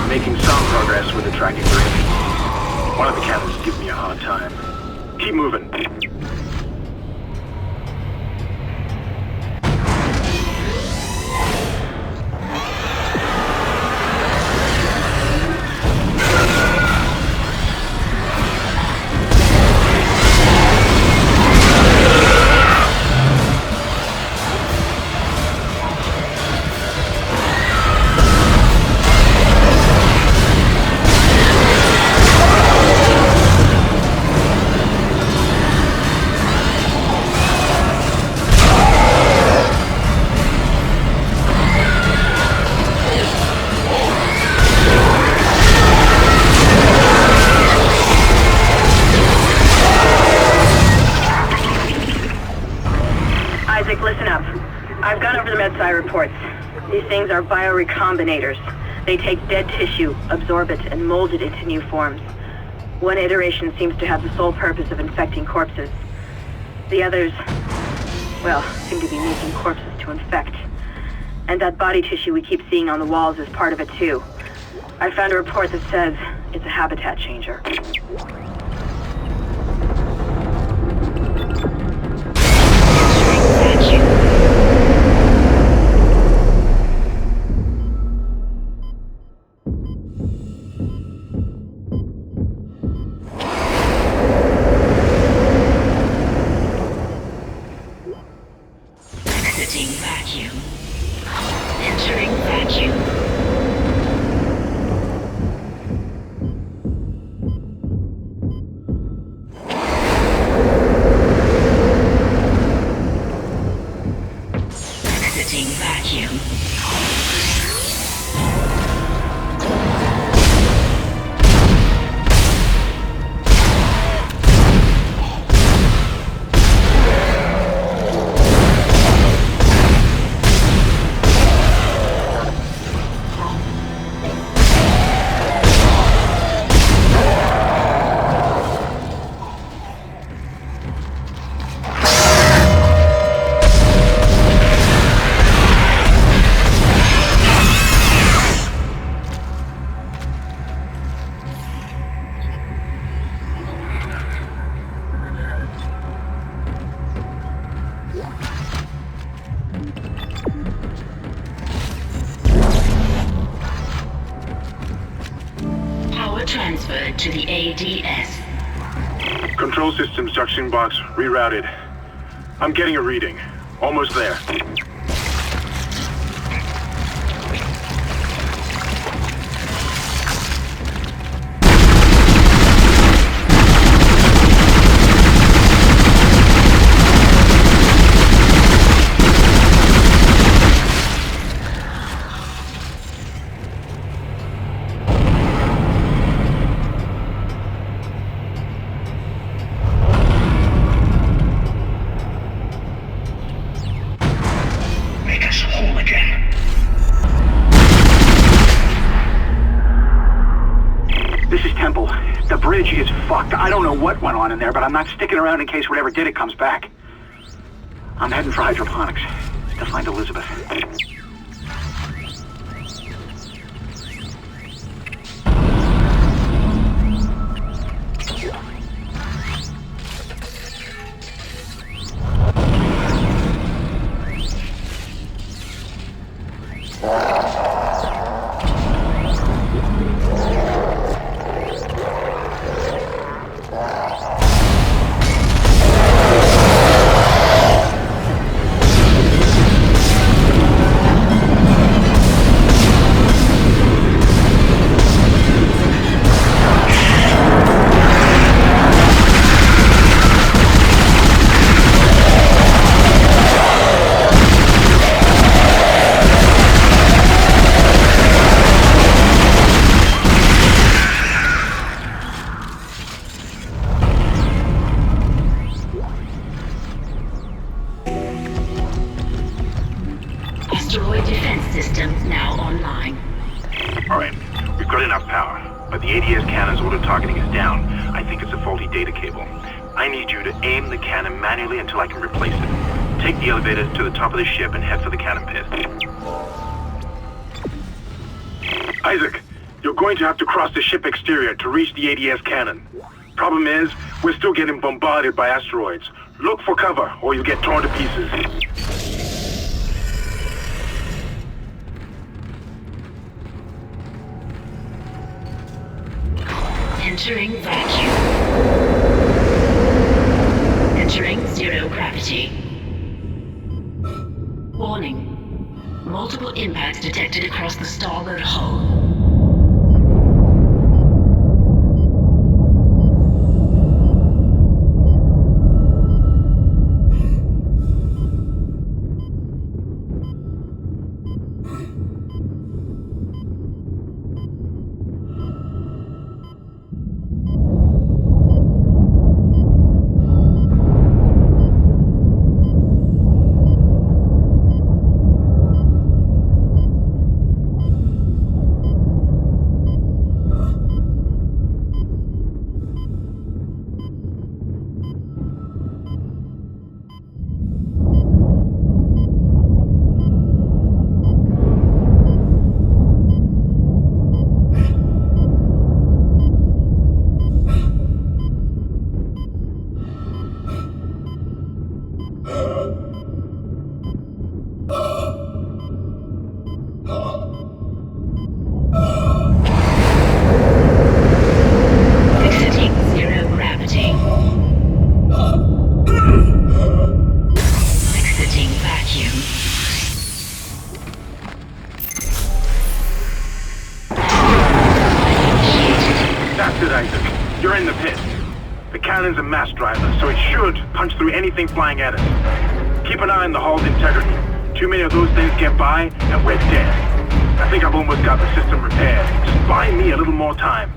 Speaker 3: Making some progress with the tracking grid. One of the captains give me a hard time. Keep moving.
Speaker 15: Reports. These things are biorecombinators. They take dead tissue, absorb it, and mold it into new forms. One iteration seems to have the sole purpose of infecting corpses. The others, well, seem to be making corpses to infect. And that body tissue we keep seeing on the walls is part of it too. I found a report that says it's a habitat changer.
Speaker 12: Power transferred to the ADS.
Speaker 3: Control systems junction box rerouted. I'm getting a reading. Almost there.
Speaker 6: I don't know what went on in there, but I'm not sticking around in case whatever did it comes back. I'm heading for hydroponics to find Elizabeth.
Speaker 3: To the top of the ship and head for the cannon pit. Isaac, you're going to have to cross the ship exterior to reach the ADS cannon. Problem is, we're still getting bombarded by asteroids. Look for cover, or you'll get torn to pieces.
Speaker 12: Entering vacuum. Entering zero gravity. Warning. Multiple impacts detected across the starboard hull.
Speaker 3: Anything flying at us. Keep an eye on the hull's integrity. Too many of those things get by, and we're dead. I think I've almost got the system repaired. Just buy me a little more time.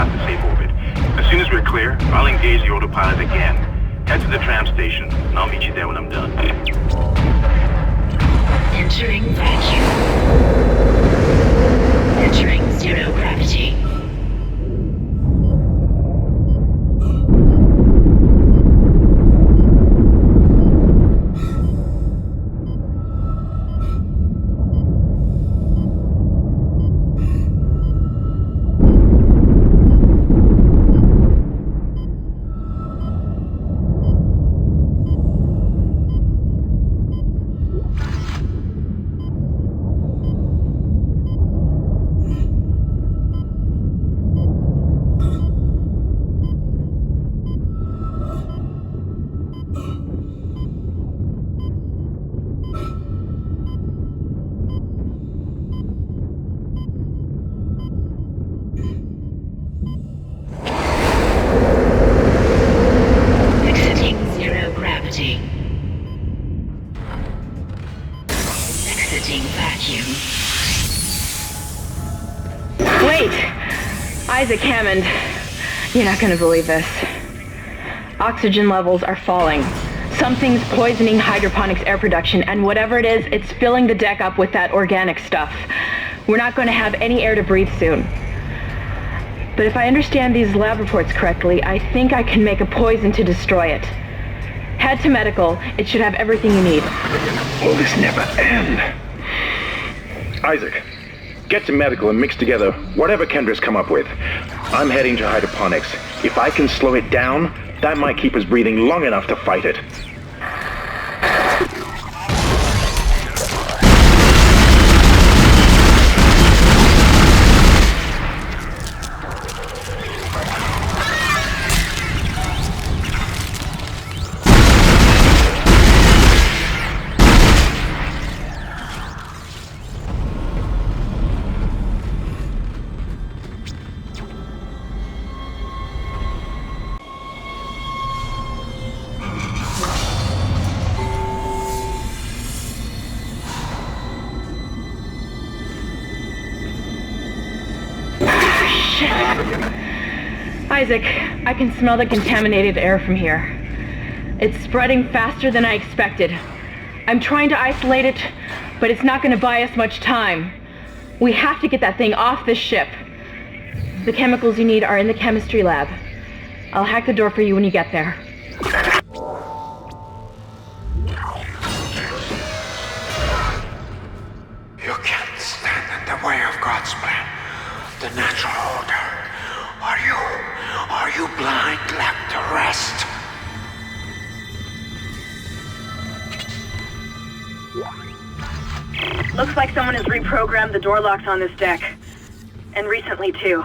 Speaker 3: past the safe orbit. As soon as we're clear, I'll engage the autopilot again. Head to the tram station, and I'll meet you there when I'm done.
Speaker 12: Entering vacuum. Entering zero gravity.
Speaker 11: Isaac Hammond, you're not gonna believe this. Oxygen levels are falling. Something's poisoning hydroponics air production, and whatever it is, it's filling the deck up with that organic stuff. We're not going to have any air to breathe soon. But if I understand these lab reports correctly, I think I can make a poison to destroy it. Head to medical. It should have everything you need.
Speaker 10: Will this never end? Isaac, get to medical and mix together whatever Kendra's come up with. I'm heading to hydroponics. If I can slow it down, that might keep us breathing long enough to fight it.
Speaker 11: Isaac, I can smell the contaminated air from here. It's spreading faster than I expected. I'm trying to isolate it, but it's not going to buy us much time. We have to get that thing off this ship. The chemicals you need are in the chemistry lab. I'll hack the door for you when you get there.
Speaker 18: You can't stand in the way of God's plan, the natural order. Are you blind like the rest?
Speaker 9: Looks like someone has reprogrammed the door locks on this deck. And recently, too.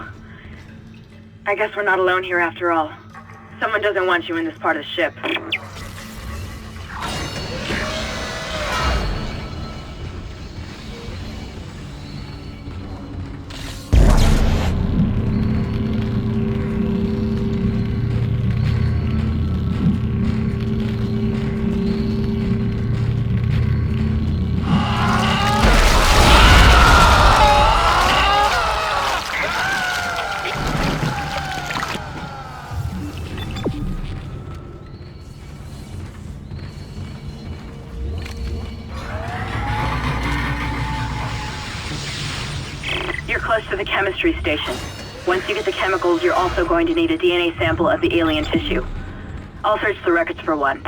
Speaker 9: I guess we're not alone here after all. Someone doesn't want you in this part of the ship. To the chemistry station. Once you get the chemicals, you're also going to need a DNA sample of the alien tissue. I'll search the records for one.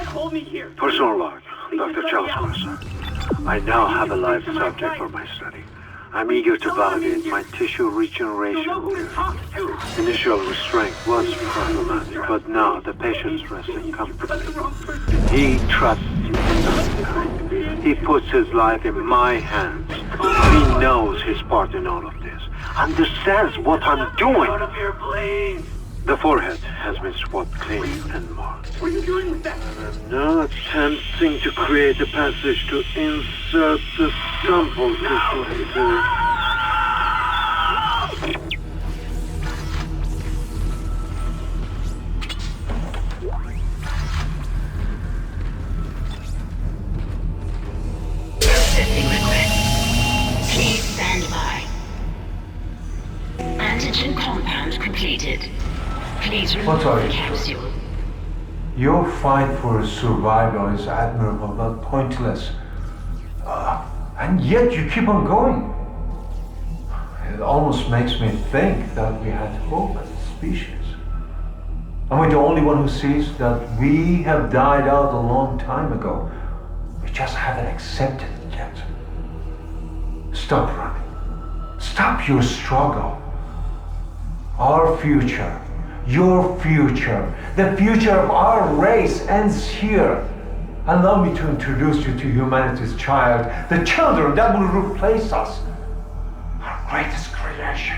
Speaker 6: Hold me here.
Speaker 18: Personal log, Dr. Charles Mercer. I now have a live subject for my study. I'm eager to validate my tissue regeneration. Initial restraint was problematic, but now the patient's resting comfortably. He trusts me. He puts his life in my hands. He knows his part in all of this. Understands what I'm doing. The forehead has been swabbed clean and marked.
Speaker 6: What are you doing with that?
Speaker 18: I'm now attempting to create a passage to insert the sample tissue into...
Speaker 12: Expansion compound completed. Please remove the capsule.
Speaker 18: Your fight for survival is admirable but pointless. And yet you keep on going. It almost makes me think that we had hope as a species. Am I the only one who sees that we have died out a long time ago? We just haven't accepted it yet. Stop running. Stop your struggle. Our future, your future, the future of our race ends here. Allow me to introduce you to humanity's child, the children that will replace us. Our greatest creation.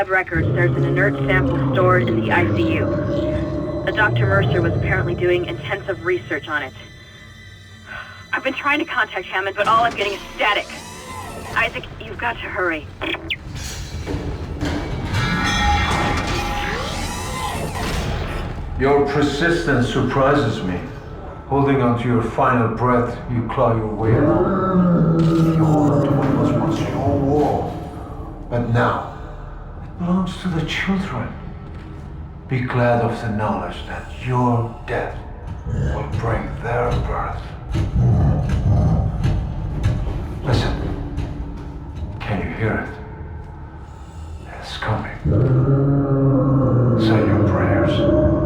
Speaker 9: Records, there's an inert sample stored in the ICU. Dr. Mercer was apparently doing intensive research on it. I've been trying to contact Hammond, but all I'm getting is static. Isaac, you've got to hurry. Your persistence surprises me. Holding on to your final breath, you claw your way along. You hold on to what was once your wall. But now, belongs to the children. Be glad of the knowledge that your death will bring their birth. Listen. Can you hear it? It's coming. Say your prayers.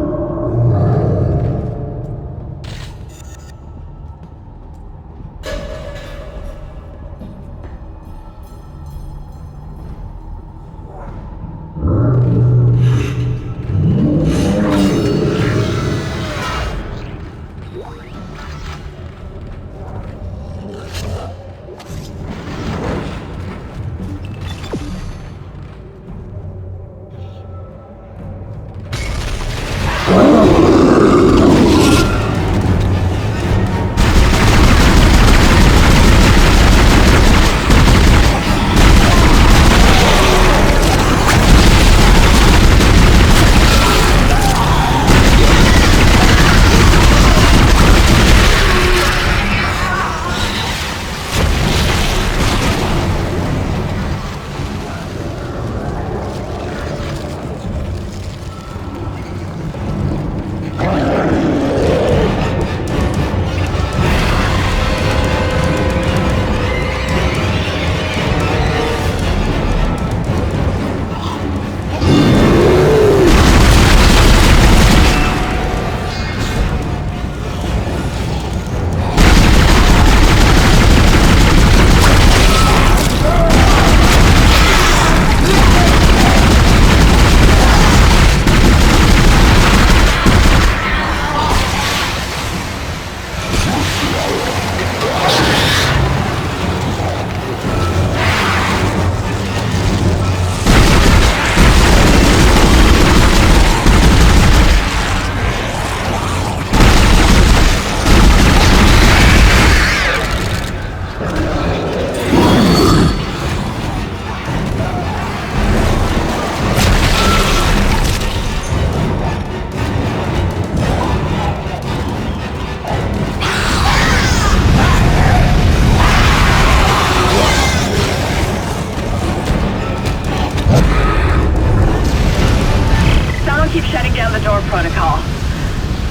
Speaker 15: writing down the door protocol.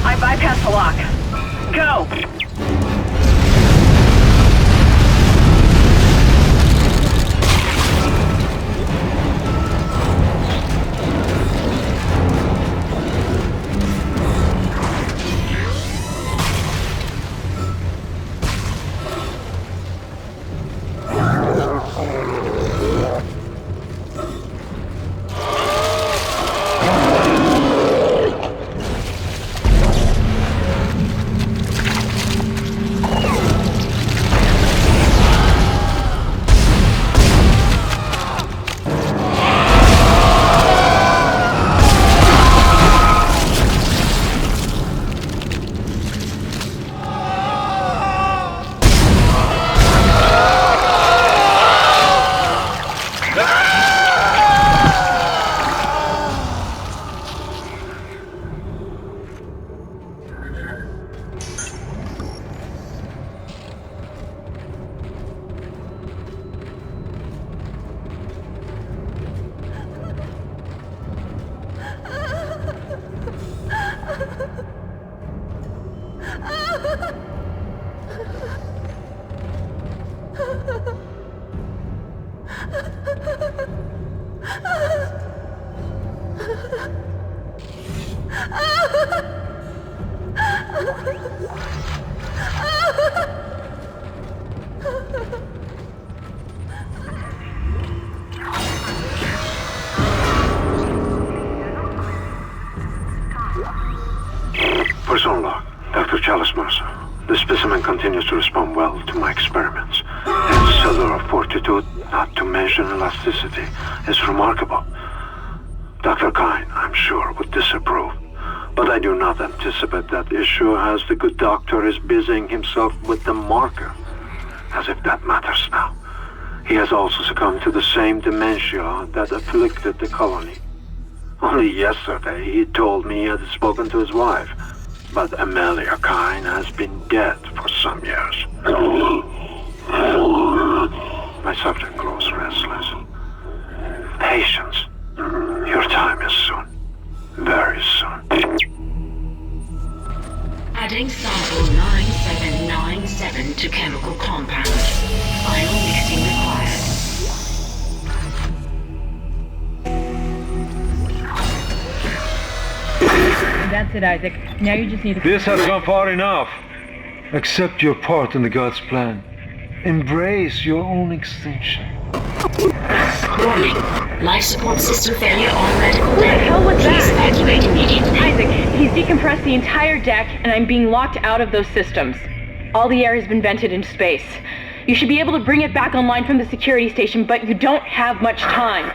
Speaker 15: I bypassed the lock. Go!
Speaker 18: Person log, Dr. Chalice Mercer. The specimen continues to respond well to my experiments. Its cellular fortitude, not to mention elasticity, is remarkable. Dr. Kine, I'm sure, would disapprove. But I do not anticipate that issue as the good doctor is busying himself with the marker. As if that matters now. He has also succumbed to the same dementia that afflicted the colony. Only yesterday he told me he had spoken to his wife. But Amelia Kine has been dead for some years. My subject grows restless. Patience. Your time is soon. Very soon.
Speaker 12: Adding sample 9797 to chemical compound. Final mixing required.
Speaker 11: That's it, Isaac. Now you just need to...
Speaker 19: This has gone far enough. Accept your part in the God's plan. Embrace your own extinction.
Speaker 12: Warning. Life support system failure on medical deck.
Speaker 11: What the hell was
Speaker 12: Please
Speaker 11: that?
Speaker 12: evacuate immediately.
Speaker 11: Isaac, he's decompressed the entire deck, and I'm being locked out of those systems. All the air has been vented into space. You should be able to bring it back online from the security station, but you don't have much time.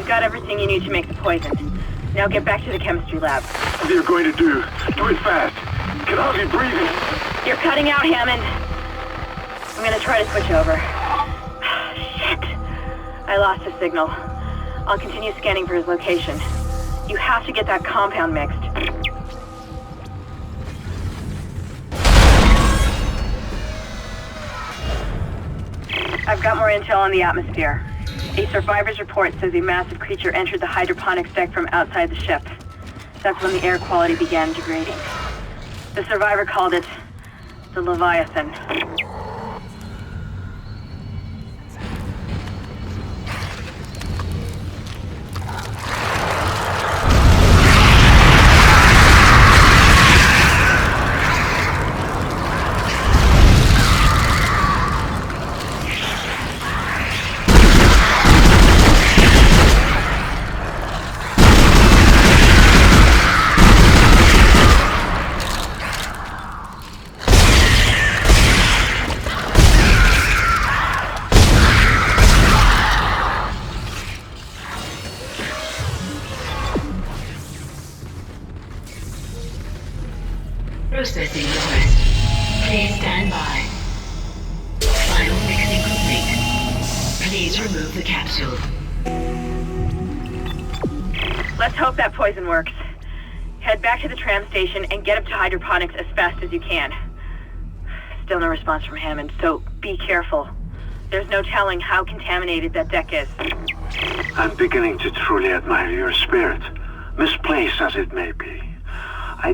Speaker 9: You've got everything you need to make the poison. Now get back to the chemistry lab.
Speaker 18: What are you going to do? Do it fast. Can hardly breathe.
Speaker 9: You're cutting out, Hammond. I'm gonna try to switch over. Shit. I lost his signal. I'll continue scanning for his location. You have to get that compound mixed. I've got more intel on the atmosphere. A survivor's report says a massive creature entered the hydroponics deck from outside the ship. That's when the air quality began degrading. The survivor called it the Leviathan.
Speaker 12: Processing request. Please stand by. Final mixing complete. Please remove the capsule.
Speaker 9: Let's hope that poison works. Head back to the tram station and get up to hydroponics as fast as you can. Still no response from Hammond, so be careful. There's no telling how contaminated that deck is.
Speaker 18: I'm beginning to truly admire your spirit, misplaced as it may be. I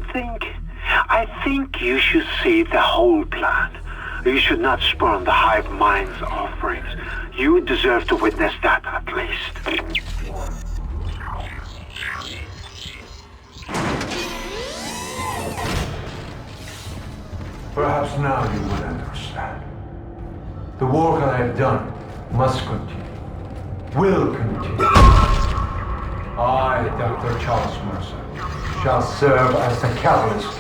Speaker 18: think you should see the whole plan. You should not spurn the hive mind's offerings. You deserve to witness that, at least.
Speaker 19: Perhaps now you will understand. The work I have done must continue. Will continue. I, Dr. Charles Mercer, shall serve as the catalyst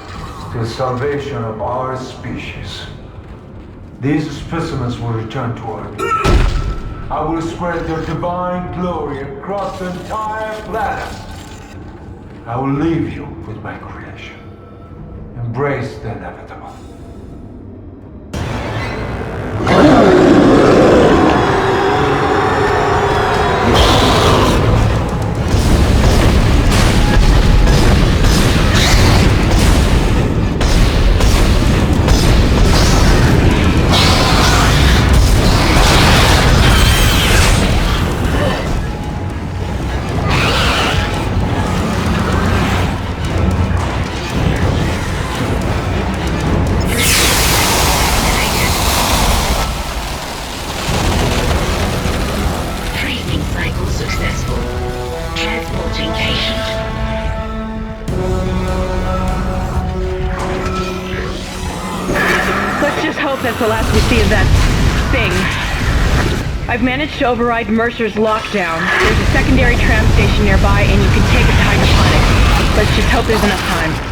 Speaker 19: to the salvation of our species. These specimens will return to Earth. I will spread their divine glory across the entire planet. I will leave you with my creation. Embrace the inevitable.
Speaker 11: That's the last we see of that thing. I've managed to override Mercer's lockdown. There's a secondary tram station nearby, and you can take it to hydroponics. Let's just hope there's enough time.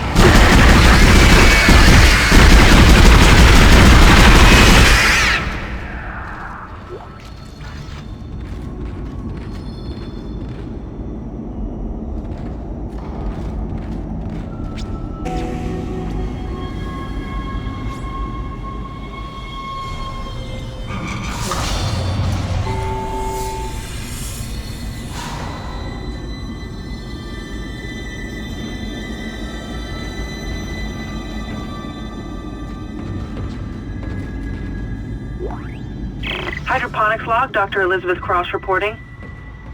Speaker 15: Hydroponics log, Dr. Elizabeth Cross reporting.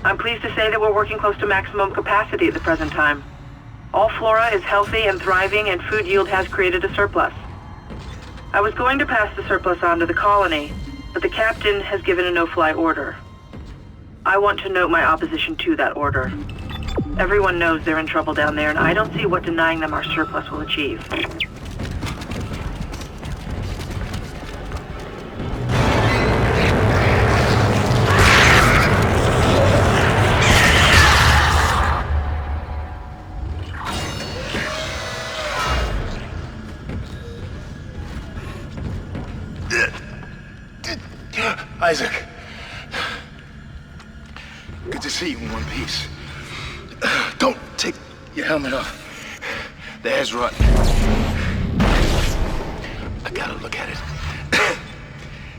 Speaker 15: I'm pleased to say that we're working close to maximum capacity at the present time. All flora is healthy and thriving, and food yield has created a surplus. I was going to pass the surplus on to the colony, but the captain has given a no-fly order. I want to note my opposition to that order. Everyone knows they're in trouble down there, and I don't see what denying them our surplus will achieve.
Speaker 3: Isaac. Good to see you in one piece. Don't take your helmet off. The air's rotten. I gotta look at it.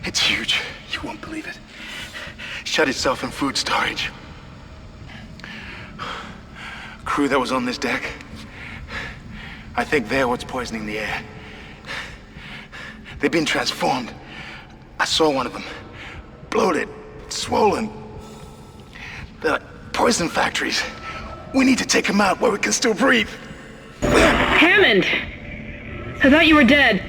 Speaker 3: It's huge. You won't believe it. Shut itself in food storage. Crew that was on this deck, I think they're what's poisoning the air. They've been transformed. I saw one of them. Bloated, swollen. They're like poison factories. We need to take them out where we can still breathe.
Speaker 11: Hammond! I thought you were dead.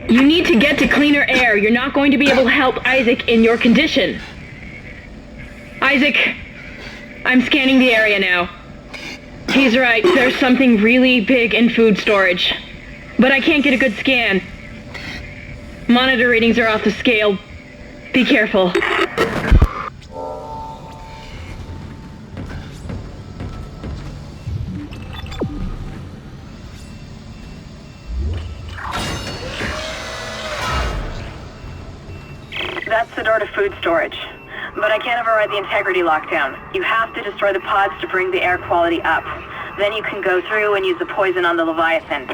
Speaker 11: You need to get to cleaner air. You're not going to be able to help Isaac in your condition. Isaac, I'm scanning the area now. He's right, there's something really big in food storage. But I can't get a good scan. Monitor readings are off the scale. Be careful.
Speaker 9: That's the door to food storage. But I can't override the integrity lockdown. You have to destroy the pods to bring the air quality up. Then you can go through and use the poison on the Leviathan.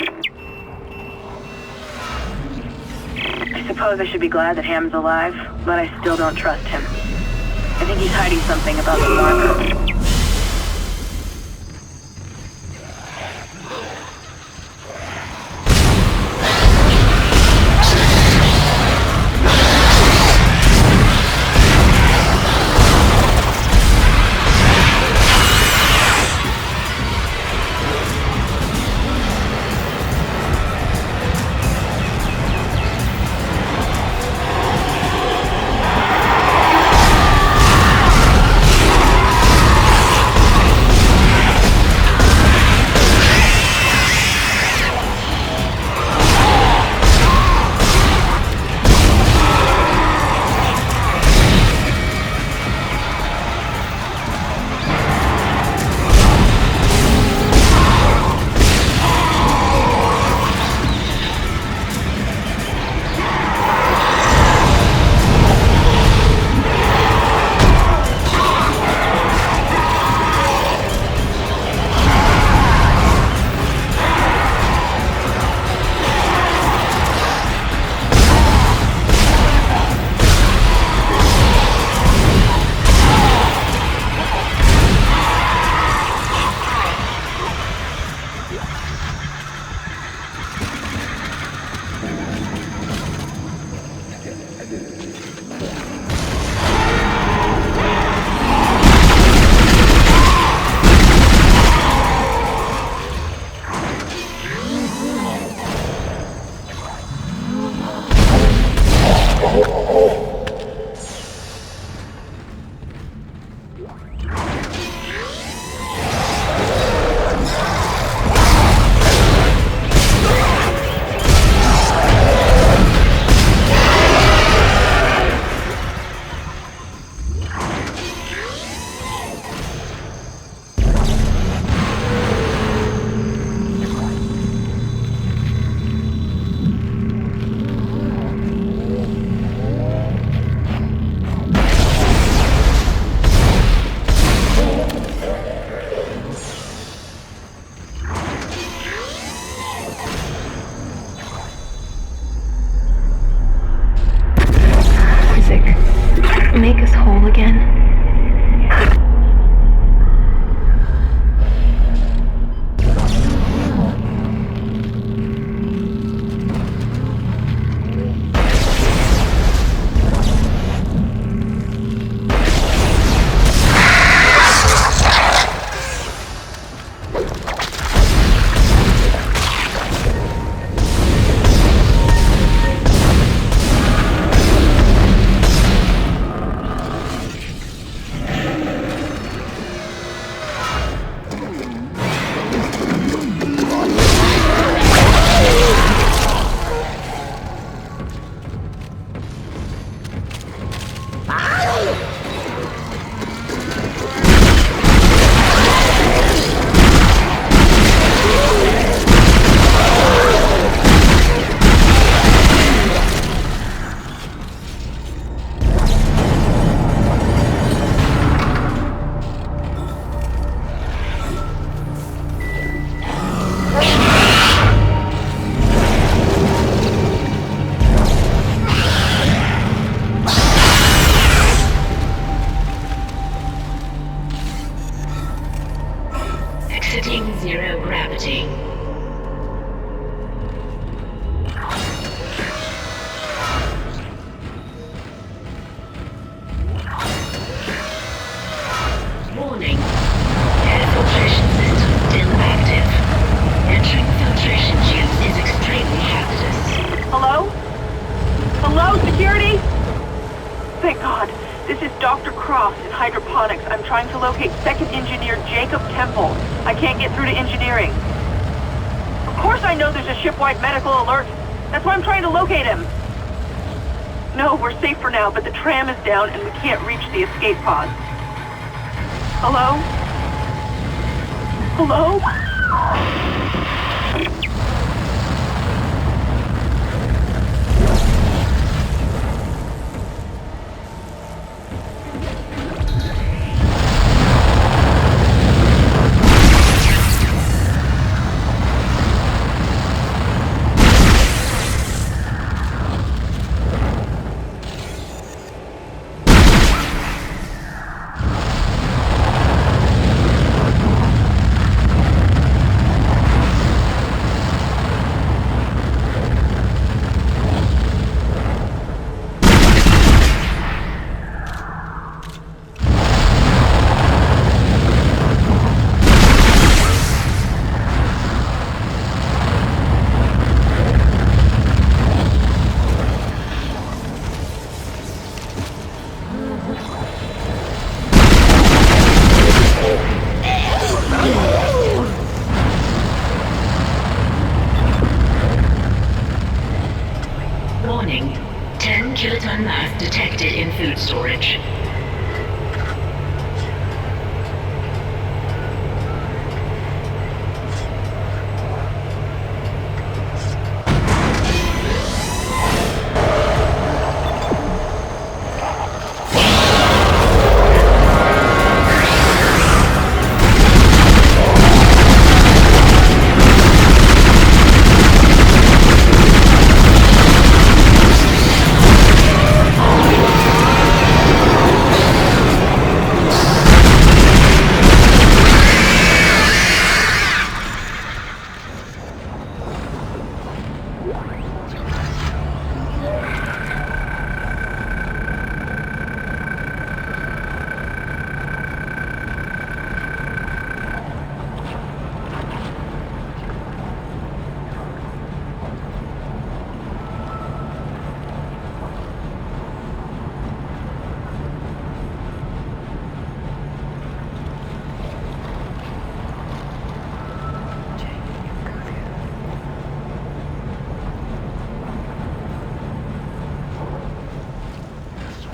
Speaker 9: I suppose I should be glad that Ham's alive, but I still don't trust him. I think he's hiding something about the marker.
Speaker 11: Make us whole again.
Speaker 15: This is Dr. Cross in hydroponics. I'm trying to locate second engineer Jacob Temple. I can't get through to engineering. Of course I know there's a shipwide medical alert. That's why I'm trying to locate him. No, we're safe for now, but the tram is down and we can't reach the escape pod. Hello? Hello?
Speaker 12: Warning. 10 kiloton mass detected in food storage.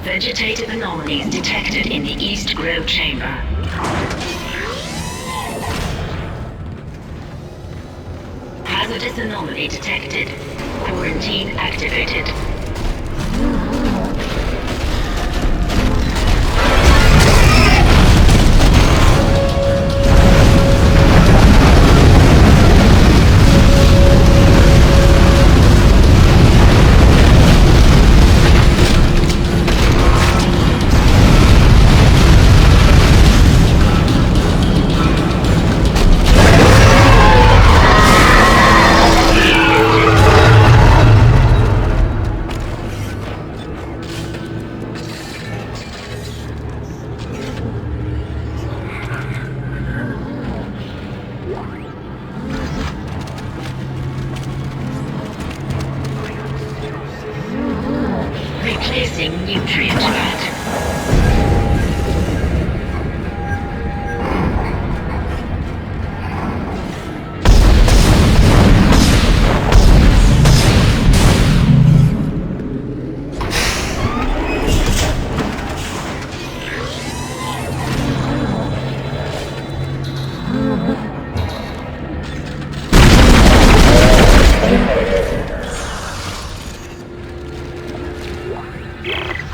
Speaker 12: Vegetative anomalies detected in the East Grow chamber. Hazardous anomaly detected. Quarantine activated. Replacing nutrient vat.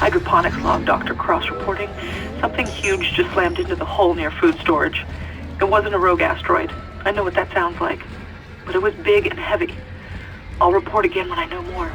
Speaker 15: Hydroponics log, Dr. Cross reporting. Something huge just slammed into the hull near food storage. It wasn't a rogue asteroid. I know what that sounds like. But it was big and heavy. I'll report again when I know more.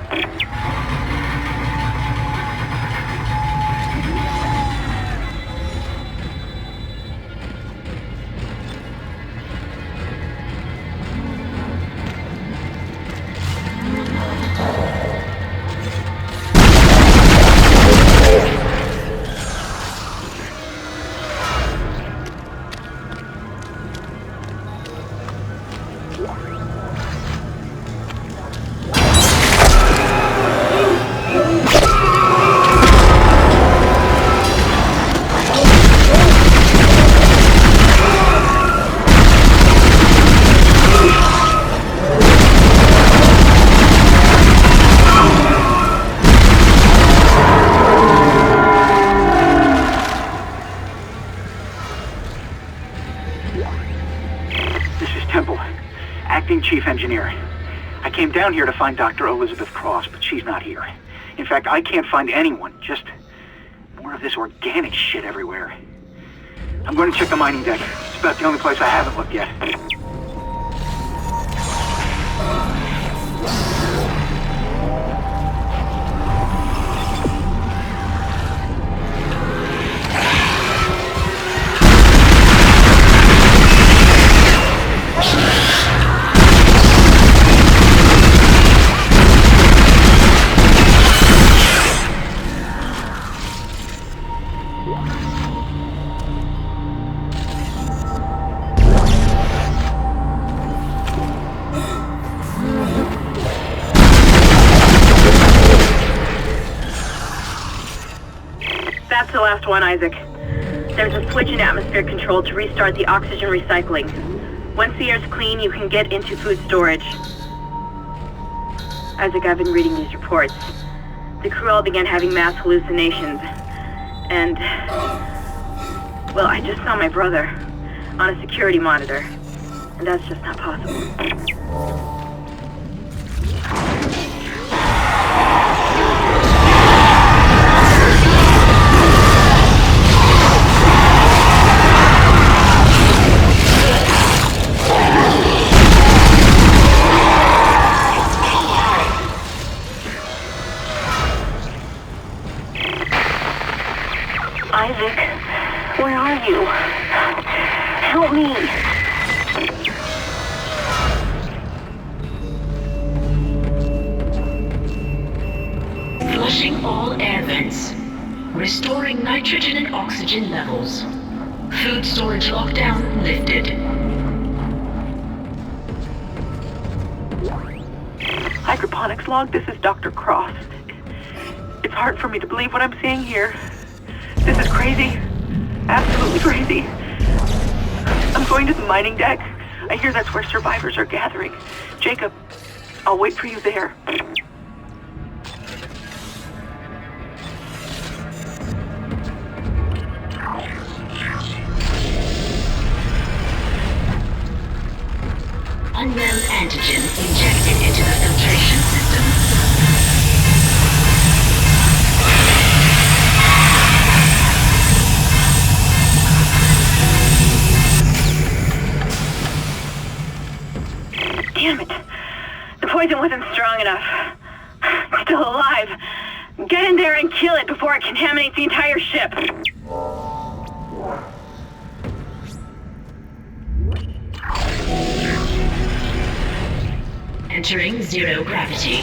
Speaker 6: chief engineer. I came down here to find Dr. Elizabeth Cross, but she's not here. In fact, I can't find anyone. Just more of this organic shit everywhere. I'm going to check the mining deck. It's about the only place I haven't looked yet.
Speaker 9: That's the last one, Isaac. There's a switch in atmosphere control to restart the oxygen recycling. Once the air's clean, you can get into food storage. Isaac, I've been reading these reports. The crew all began having mass hallucinations. And... well, I just saw my brother on a security monitor. And that's just not possible.
Speaker 11: Isaac, where are you? Help me.
Speaker 12: Flushing all air vents. Restoring nitrogen and oxygen levels. Food storage lockdown lifted.
Speaker 15: Hydroponics log, this is Dr. Cross. It's hard for me to believe what I'm seeing here. This is crazy. Absolutely crazy. I'm going to the mining deck. I hear that's where survivors are gathering. Jacob, I'll wait for you there.
Speaker 12: Unknown antigen injected into the filtration system.
Speaker 9: Damn it. The poison wasn't strong enough. It's still alive. Get in there and kill it before it contaminates the entire ship.
Speaker 12: Entering zero gravity.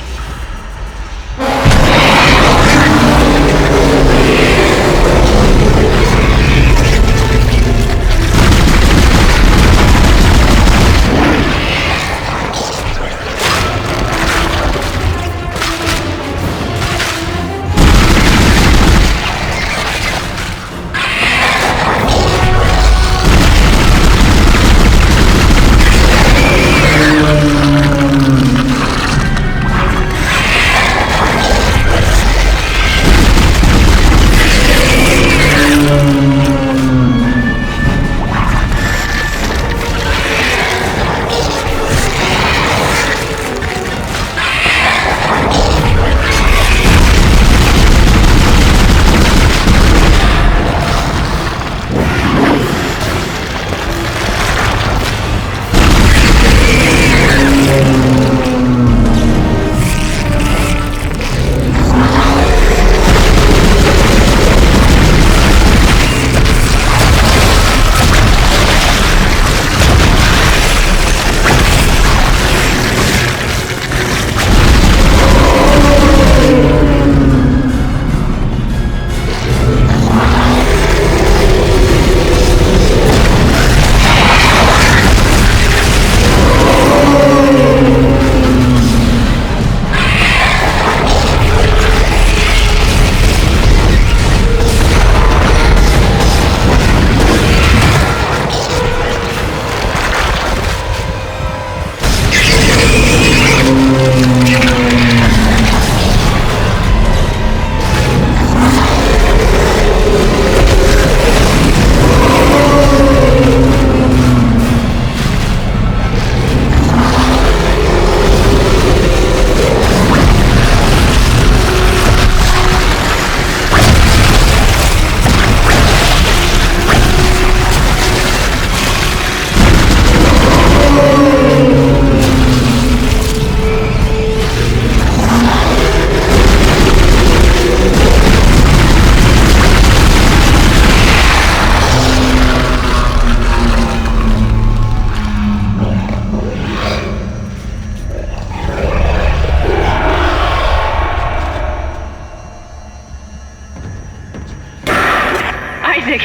Speaker 2: Isaac!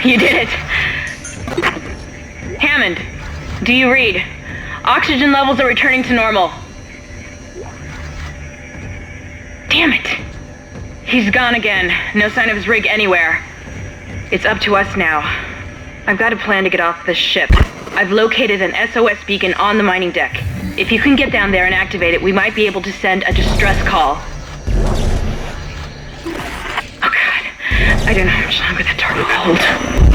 Speaker 2: You did it! Hammond, do you read? Oxygen levels are returning to normal. Damn it! He's gone again. No sign of his rig anywhere. It's up to us now. I've got a plan to get off this ship. I've located an SOS beacon on the mining deck. If you can get down there and activate it, we might be able to send a distress call. Oh God, I don't know how much longer the dark will hold.